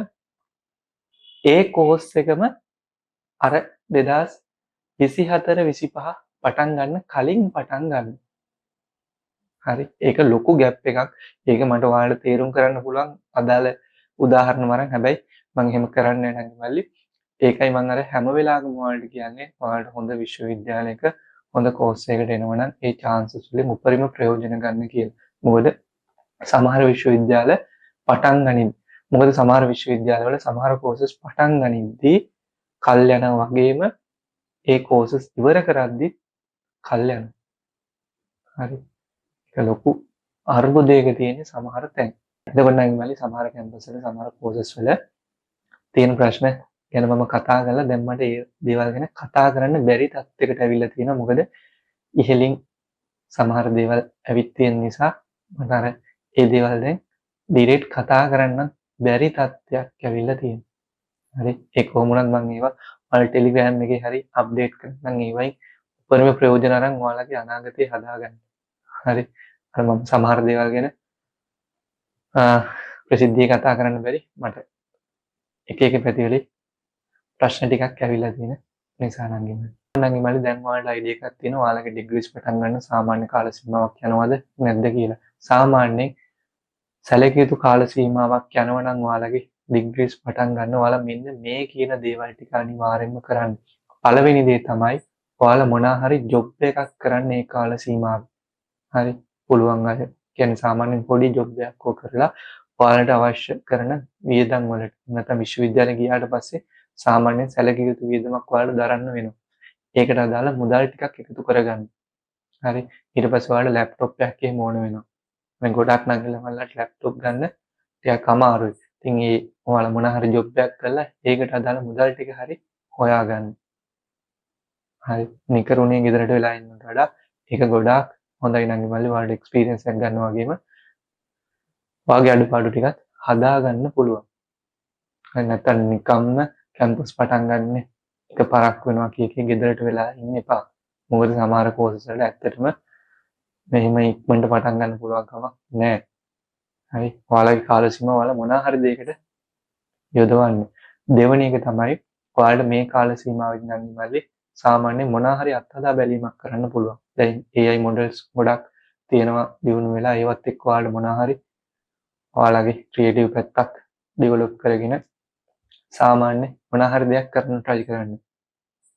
ඒ කෝස් එකම අර 2024 25 පටන් ගන්න කලින් පටන් ගන්න. හරි. ඒක ලොකු ගැප් එකක්. ඒක මට ඔයාලට තේරුම් කරන්න පුළුවන් අදාළ උදාහරණ වරන්. හැබැයි මම එහෙම කරන්නේ නැහැ නංගි මල්ලි. ඒකයි මම අර හැම වෙලාවෙම ඔයාලට කියන්නේ ඔයාලට හොඳ විශ්වවිද්‍යාලයක හොඳ කෝස් එකකට එනවා නම් ඒ chances වලින් උපරිම ප්‍රයෝජන ගන්න කියලා. මොකද සමහර විශ්වවිද්‍යාල පටන් ගනිද්දී මොකද සමහර විශ්වවිද්‍යාලවල සමහර කෝසස් පටන් ගනිද්දී කල් යනවා වගේම ඒ කෝසස් ඉවර කරද්දි කල් යනවා. හරි. ඒක ලොකු අර්බුදයක තියෙන සමහර තැන්. එතකොට නම් මල්ලි සමහර කැම්පස් වල සමහර කෝසස් වල තියෙන ප්‍රශ්න ගැන මම කතා කරලා දැන් මට ඒ දේවල් ගැන කතා කරන්න බැරි තත්යකට ඇවිල්ලා තියෙනවා. මොකද ඉහලින් සමහර දේවල් ඇවිත් තියෙන නිසා මට අර ඒ දේවල් දැන් ඩිරෙක්ට් කතා කරන්න බැරි තත්ත්වයක් ඇවිල්ලා තියෙනවා. හරි. ඒ කොහොම වුණත් මම ඒවා ඔයාලා ටෙලිග්‍රෑම් එකේ හරි අප්ඩේට් කරනම් ඒවයින් උපරිම ප්‍රයෝජන අරන් ඔයාලගේ අනාගතය හදාගන්න. හරි. අර මම සමහර දේවල් ගැන ප්‍රසිද්ධියේ කතා කරන්න බැරි මට එක එක පැතිවලින් ප්‍රශ්න ටිකක් ඇවිල්ලා තියෙන නිසා නංගි මල්ලි දැන් ඔයාලට අයිඩියා එකක් තියෙනවා ඔයාලගේ ඩිග්‍රීස් පටන් ගන්න සාමාන්‍ය කාල සීමාවක් යනවද නැද්ද කියලා. සාමාන්‍යයෙන් සැලකිය යුතු කාල සීමාවක් යනවා නම් ඔයාලගේ ඩිග්‍රීස් පටන් ගන්න ඔයාලා මෙන්න මේ කියන දේවල් ටික අනිවාර්යයෙන්ම කරන්න. පළවෙනි දේ තමයි ඔයාලා මොනවා හරි ජොබ් එකක් කරන්න ඒ කාල සීමාවේ. හරි. පුළුවන් අය කියන්නේ සාමාන්‍යයෙන් පොඩි ජොබ් එකක් කරලා ඔයාලට අවශ්‍ය කරන වියදම් වලට නැත්නම් විශ්වවිද්‍යාලේ ගියාට පස්සේ සාමාන්‍යයෙන් සැලකිය යුතු වියදමක් ඔයාලට දරන්න වෙනවා. ඒකට අදාළ මුදල් ටිකක් එකතු කරගන්න. හරි. ඊට පස්සේ ඔයාලට ලැප්ටොප් එකක් එහෙම ඕන වෙනවා. දැන් ගොඩක් නංගිලමල්ලට ලැප්ටොප් ගන්න ටිකක් අමාරුයි. ඉතින් ඒ ඔයාලා මොන හරි ජොබ් එකක් කරලා ඒකට අදාළ මුදල් ටික හරි හොයාගන්න. හරි. නිකරුණේ ගෙදරට වෙලා ඉන්නට වඩා ඒක ගොඩාක් හොඳයි නංගි මල්ලි ඔයාලට එක්ස්පීරියන්ස් එකක් ගන්නවා වගේම ඔයාගේ අඩුපාඩු ටිකත් හදාගන්න පුළුවන්. හරි. නැත්නම් නිකම්ම කැම්පස් පටන් ගන්න එකපාරක් වෙනවා කිය ගෙදරට වෙලා ඉන්න එපා. මොකද සමහර කෝසස් වල ඇත්තටම මෙහෙම ඉක්මනට පටන් ගන්න පුළුවන් කමක් නැහැ. හරි. ඔයාලගේ කාල සීමාව ඔයාලා මොනවා හරි දෙයකට යොදවන්න. දෙවෙනි එක තමයි ඔයාලට මේ කාල සීමාවෙදී නම් මල්ලි සාමාන්‍යයෙන් මොනවා හරි අත්හදා බැලීමක් කරන්න පුළුවන්. දැන් AI මොඩල්ස් ගොඩක් තියෙනවා දියුණු වෙලා ඒවත් එක්ක ඔයාලට මොනවා හරි ඔයාලගේ ක්‍රියේටිව් පැත්තක් ඩෙවලොප් කරගෙන සාමාන්‍ය මොනවා හරි දෙයක් කරන්න try කරන්න.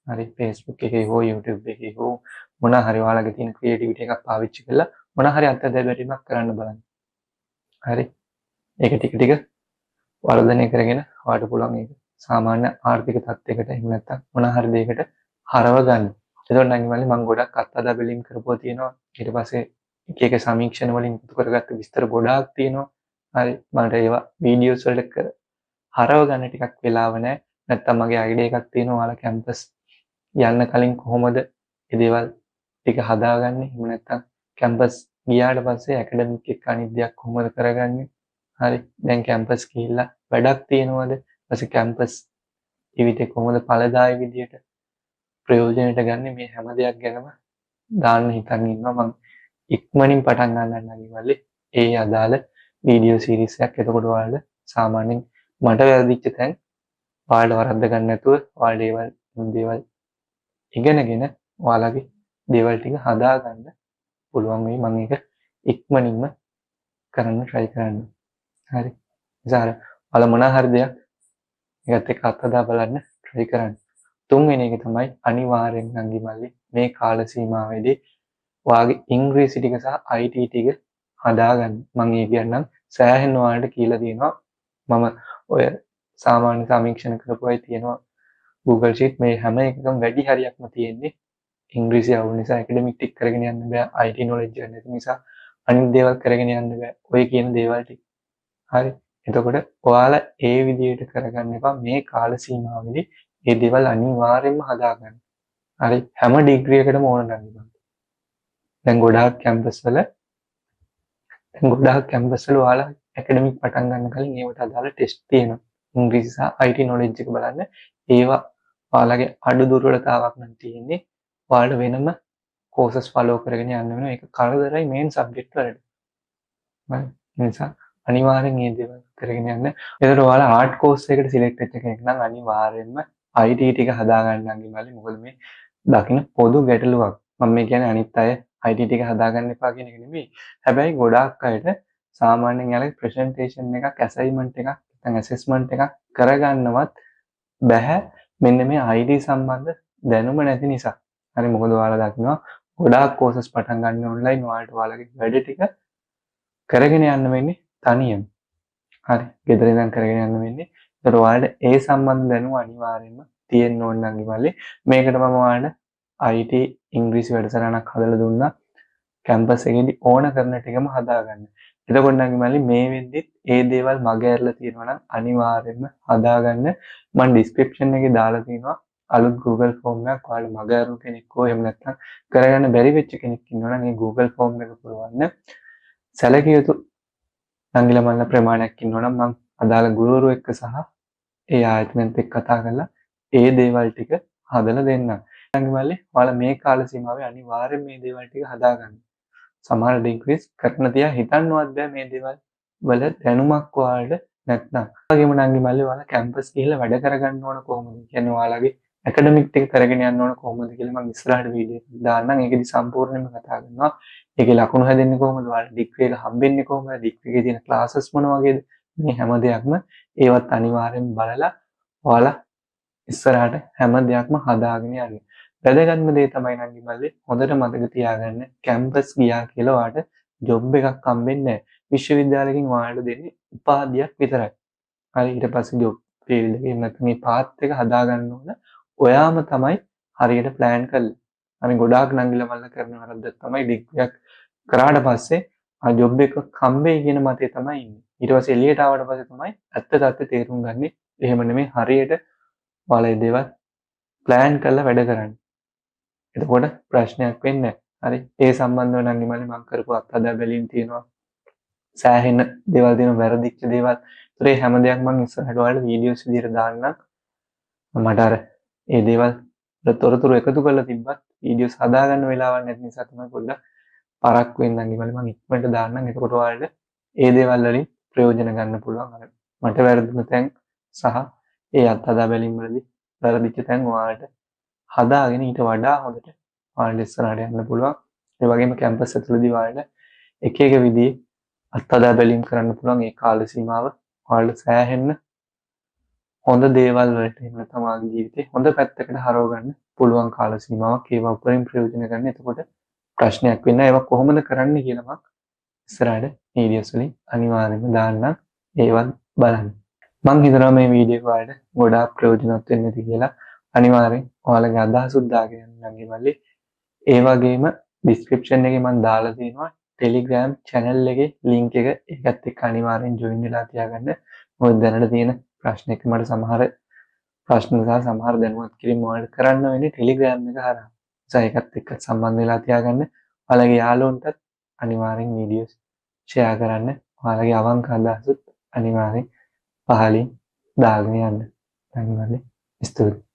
හරි. Facebook එකේ හෝ YouTube එකේ හෝ මොනවා හරි ඔයාලගේ තියෙන ක්‍රියේටිවිටි එකක් පාවිච්චි කරලා මොනවා හරි අත්හදා බැලීමක් කරන්න බලන්න. හරි. ඒක ටික ටික වර්ධනය කරගෙන ඔයාලට පුළුවන් ඒක සාමාන්‍ය ආර්ථික තත්යකට එහෙම නැත්නම් මොන හරි දෙයකට හරව ගන්න. එතකොට නම් මල්ලි මම ගොඩක් අත්හදා බැලීම් කරපුවා තියෙනවා. ඊට පස්සේ එක එක සමීක්ෂණ වලින් එකතු කරගත්ත විස්තර ගොඩාක් තියෙනවා. හරි. මට ඒවා වීඩියෝස් වලට හරව ගන්න ටිකක් වෙලාව නැහැ. නැත්නම් මගේ අයිඩියා එකක් තියෙනවා ඔයාලා කැම්පස් යන්න කලින් කොහොමද මේ දේවල් ටික හදාගන්නේ? එහෙම නැත්නම් කැම්පස් ගියාට පස්සේ ඇකඩමික් එක අනිත් දෙයක් කොහොමද කරගන්නේ? හරි. දැන් කැම්පස් ගිහිල්ලා වැඩක් තියෙනවද? ඊපස්සේ කැම්පස් ජීවිතේ කොහොමද ඵලදායී විදියට ප්‍රයෝජනෙට ගන්න මේ හැම දෙයක් ගැනම දාන්න හිතන් ඉන්නවා. මම ඉක්මනින් පටන් ගන්නම් මල්ලි. ඒ අදාළ වීඩියෝ සීරීස් එකක්. එතකොට ඔයාලට සාමාන්‍යයෙන් මට වැරදිච්ච තැන් ඔයාලට වරද්ද ගන්න නැතුව ඔයාලට දේවල් ඉගෙනගෙන ඔයාලගේ දේවල් ටික හදාගන්න පුළුවන් වෙයි. මම ඒක ඉක්මනින්ම කරන්න try කරන්න. හරි. ඉතින් ඔයාලා මොන හරි දෙයක් ඒකත් එක්ක අත්හදා බලන්න try කරන්න. තුන්වෙනි එක තමයි අනිවාර්යෙන් නංගි මල්ලි මේ කාල සීමාවේදී ඔයාගේ ඉංග්‍රීසි ටික සහ IT ටික හදාගන්න. මම ඒ කියන්නම් සෑහෙන ඔයාලට කියලා තියෙනවා. මම ඔය සාමාන්‍ය සමීක්ෂණ කරපු අය තියෙනවා Google Sheet මේ හැම එකකම වැඩි හරියක්ම තියෙන්නේ ඉංග්‍රීසි අවුල් නිසා ඇකඩමික් ටික කරගෙන යන්න බෑ IT knowledge එක නැති නිසා අනිත් දේවල් කරගෙන යන්න බෑ ඔය කියන දේවල් ටික. හරි. එතකොට ඔයාලා ඒ විදිහට කරගන්න එපා මේ කාල සීමාවෙදී මේ දේවල් අනිවාර්යෙන්ම හදාගන්න. හරි. හැම ඩිග්‍රී එකකටම ඕන නම් දැන් ගොඩාක් කැම්පස් වල ඔයාලා ඇකඩමික් පටන් ගන්න කලින් ඒවට අදාළ ටෙස්ට් තියෙනවා. ඉංග්‍රීසි සහ IT knowledge එක බලන්න. ඒවා ඔයාලගේ අඩු දුර්වලතාවක් නම් තියෙන්නේ. ඔයාලට වෙනම courses follow කරගෙන යන්න වෙනවා. ඒක කරදරයි main subject වලට. හරි. ඒ නිසා අනිවාර්යෙන් මේ දේවල් කරගෙන යන්න. ඒතර ඔයාලා ආර්ට් කෝස් එකකට සිලෙක්ට් වෙච්ච කෙනෙක් නම් අනිවාර්යෙන්ම IT ටික හදාගන්න අංගිමල්ලි. මොකද මේ දකින්න පොදු ගැටලුවක්. මම මේ කියන්නේ අනිත් අය IT ටික හදාගන්න එපා කියන එක නෙමෙයි. හැබැයි ගොඩාක් අයට සාමාන්‍යයෙන් යාළුවෝ ප්‍රසන්ටේෂන් එකක්, ඇසයින්මන්ට් එකක්, නැත්නම් ඇසෙස්මන්ට් එකක් කරගන්නවත් බැහැ මෙන්න මේ IT සම්බන්ධ දැනුම නැති නිසා. හරි මොකද ඔයාලා දකිනවා ගොඩාක් කෝසස් පටන් ගන්න ඔන්ලයින් ඔයාලට ඔයාලගේ වැඩ ටික කරගෙන යන්න වෙන්නේ තනියම. හරි. ගෙදර ඉඳන් කරගෙන යන්න වෙන්නේ. ඒතර ඔයාලට ඒ සම්බන්ධ දැනුම අනිවාර්යයෙන්ම තියෙන්න ඕන නම් ඉමල්ලි. මේකට මම ඔයාලට IT ඉංග්‍රීසි වැඩසටහනක් හදලා දුන්නා. කැම්පස් එකේදී ඕන කරන ටිකම හදාගන්න. එතකොට නම් ඉමල්ලි මේ වෙද්දිත් ඒ දේවල් මග ඇරලා තියෙනවා නම් අනිවාර්යයෙන්ම හදාගන්න. මම ඩිස්ක්‍රිප්ෂන් එකේ දාලා තියෙනවා අලුත් Google form එකක්. ඔයාලා මග ඇරුණු කෙනෙක් හෝ එහෙම නැත්නම් කරගන්න බැරි වෙච්ච කෙනෙක් ඉන්නවා නම් ඒ Google form එක පුරවන්න. සැලකිය යුතු නංගිලා මල්ල ප්‍රමාණයක් ඉන්නවනම් මම අදාළ ගුරුවරු එක්ක සහ ඒ ආයතනයත් එක්ක කතා කරලා ඒ දේවල් ටික හදලා දෙන්නම්. නංගි මල්ලි ඔයාලා මේ කාල සීමාවේ අනිවාර්යෙන් මේ දේවල් ටික හදාගන්න. සමහර ඩිග්‍රීස් කරන තියා හිතන්නවත් බෑ මේ දේවල් වල දැනුමක් ඔයාලට නැත්නම්. ඒ වගේම නංගි මල්ලි ඔයාලා කැම්පස් ගිහිල්ලා වැඩ කරගන්න ඕන කොහොමද? කියන්නේ ඔයාලගේ ඇකඩමික් ටික කරගෙන යන්න ඕන කොහොමද කියලා මම ඉස්සරහට වීඩියෝ එකක් දාන්නම්. ඒකෙදි සම්පූර්ණයෙන්ම කතා කරනවා. ඒකේ ලකුණු හැදෙන්නේ කොහොමද? ඔයාලට ඩිග්‍රී එක හම්බෙන්නේ කොහොමද? ඩිග්‍රී එකේ තියෙන ක්ලාසස් මොන වගේද? මේ හැම දෙයක්ම ඒවත් අනිවාර්යෙන් බලලා ඔයාලා ඉස්සරහට හැම දෙයක්ම හදාගෙන යන්න. වැදගත්ම දේ තමයි නංගි මල්ලි හොඳට මතක තියාගන්න කැම්පස් ගියා කියලා ඔයාලට ජොබ් එකක් හම්බෙන්නේ නැහැ. විශ්වවිද්‍යාලයකින් ඔයාලට දෙන්නේ උපාධියක් විතරයි. හරි ඊට පස්සේ ජොබ් ෆීල්ඩ් එකේ නැත්නම් මේ පාත් එක හදාගන්න ඕන ඔයාම තමයි හරියට ප්ලෑන් කරලා. අනේ ගොඩාක් නංගිලා මල්ල කරන වරද්දක් තමයි ඩිග්‍රියක් කරාට පස්සේ ආ ජොබ් එකක් හම්බෙයි කියන මතේ තමයි ඉන්නේ. ඊට පස්සේ එළියට ආවට පස්සේ තමයි ඇත්ත තත්ත්වය තේරුම් ගන්නෙ. එහෙම නෙමෙයි හරියට ඔයාලා මේ දේවල් ප්ලෑන් කරලා වැඩ කරන්න. එතකොට ප්‍රශ්නයක් වෙන්නේ නැහැ. හරි. ඒ සම්බන්ධව නම් ඉමලි මම කරපු අත්හදා බැලීම් තියෙනවා. සෑහෙන දේවල් තියෙනවා වැරදිච්ච දේවල්. ඒතරේ හැම දෙයක් මම ඉස්සරහට ඔයාලට වීඩියෝස් විදිහට දාන්නම්. මට අර ඒ දේවල් තොරතුරු එකතු කරලා තිබ්බත් වීඩියෝස් හදාගන්න වෙලාවක් නැති නිසා තමයි පොඩ්ඩක් පරක් වෙන්නම් ඉමලි මම ඉක්මනට දාන්නම්. එතකොට ඔයාලට ඒ දේවල් වලින් ප්‍රයෝජන ගන්න පුළුවන්. අර මට වැරදුන තැන් සහ ඒ අත්හදා බැලීම් වලදී වැරදිච්ච තැන් ඔයාලට හදාගෙන ඊට වඩා හොඳට ඔයාලට ඉස්සරහට යන්න පුළුවන්. ඒ වගේම කැම්පස් ඇතුළේදී ඔයාලට එක එක විදිහේ අත්හදා බැලීම් කරන්න පුළුවන්. ඒ කාල සීමාව ඔයාලට සෑහෙන්න හොඳ දේවල් වලට එහෙම නැත්නම් ඔයාගේ ජීවිතේ හොඳ පැත්තකට හරව ගන්න පුළුවන් කාල සීමාවක්. ඒවා උපරිම ප්‍රයෝජන ගන්න. එතකොට ප්‍රශ්නයක් වෙන්නේ නැහැ. ඒවා කොහොමද කරන්නේ කියලා මම ඉස්සරහට වීඩියෝස් වලින් අනිවාර්යයෙන්ම දාන්නම්. ඒවත් බලන්න. මම හිතනවා මේ වීඩියෝ එක ඔයාලට ගොඩාක් ප්‍රයෝජනවත් වෙන්න ඇති කියලා. අනිවාර්යෙන් ඔයාලගේ අදහසුත් දාගෙන යන්න නංගිමල්ලි. ඒ වගේම ඩිස්ක්‍රිප්ෂන් එකේ මම දාලා තියෙනවා Telegram channel එකේ link එක. ඒකත් එක්ක අනිවාර්යෙන් join වෙලා තියාගන්න. මොකද දැනට තියෙන ප්‍රශ්න එක මට සමහර ප්‍රශ්න සහ සමහර දැනුවත් කිරීම් ඔයාලට කරන්න වෙන්නේ Telegram එක හරහා. ඒකත් එක්ක සම්බන්ධ වෙලා තියාගන්න. ඔයාලගේ යාළුවන්ටත් අනිවාර්යෙන් වීඩියෝස් share කරන්න. ඔයාලගේ අවංක අදහසුත් අනිවාර්යෙන් පහලින් දාගෙන යන්න. නංගිමල්ලි ස්තුතියි.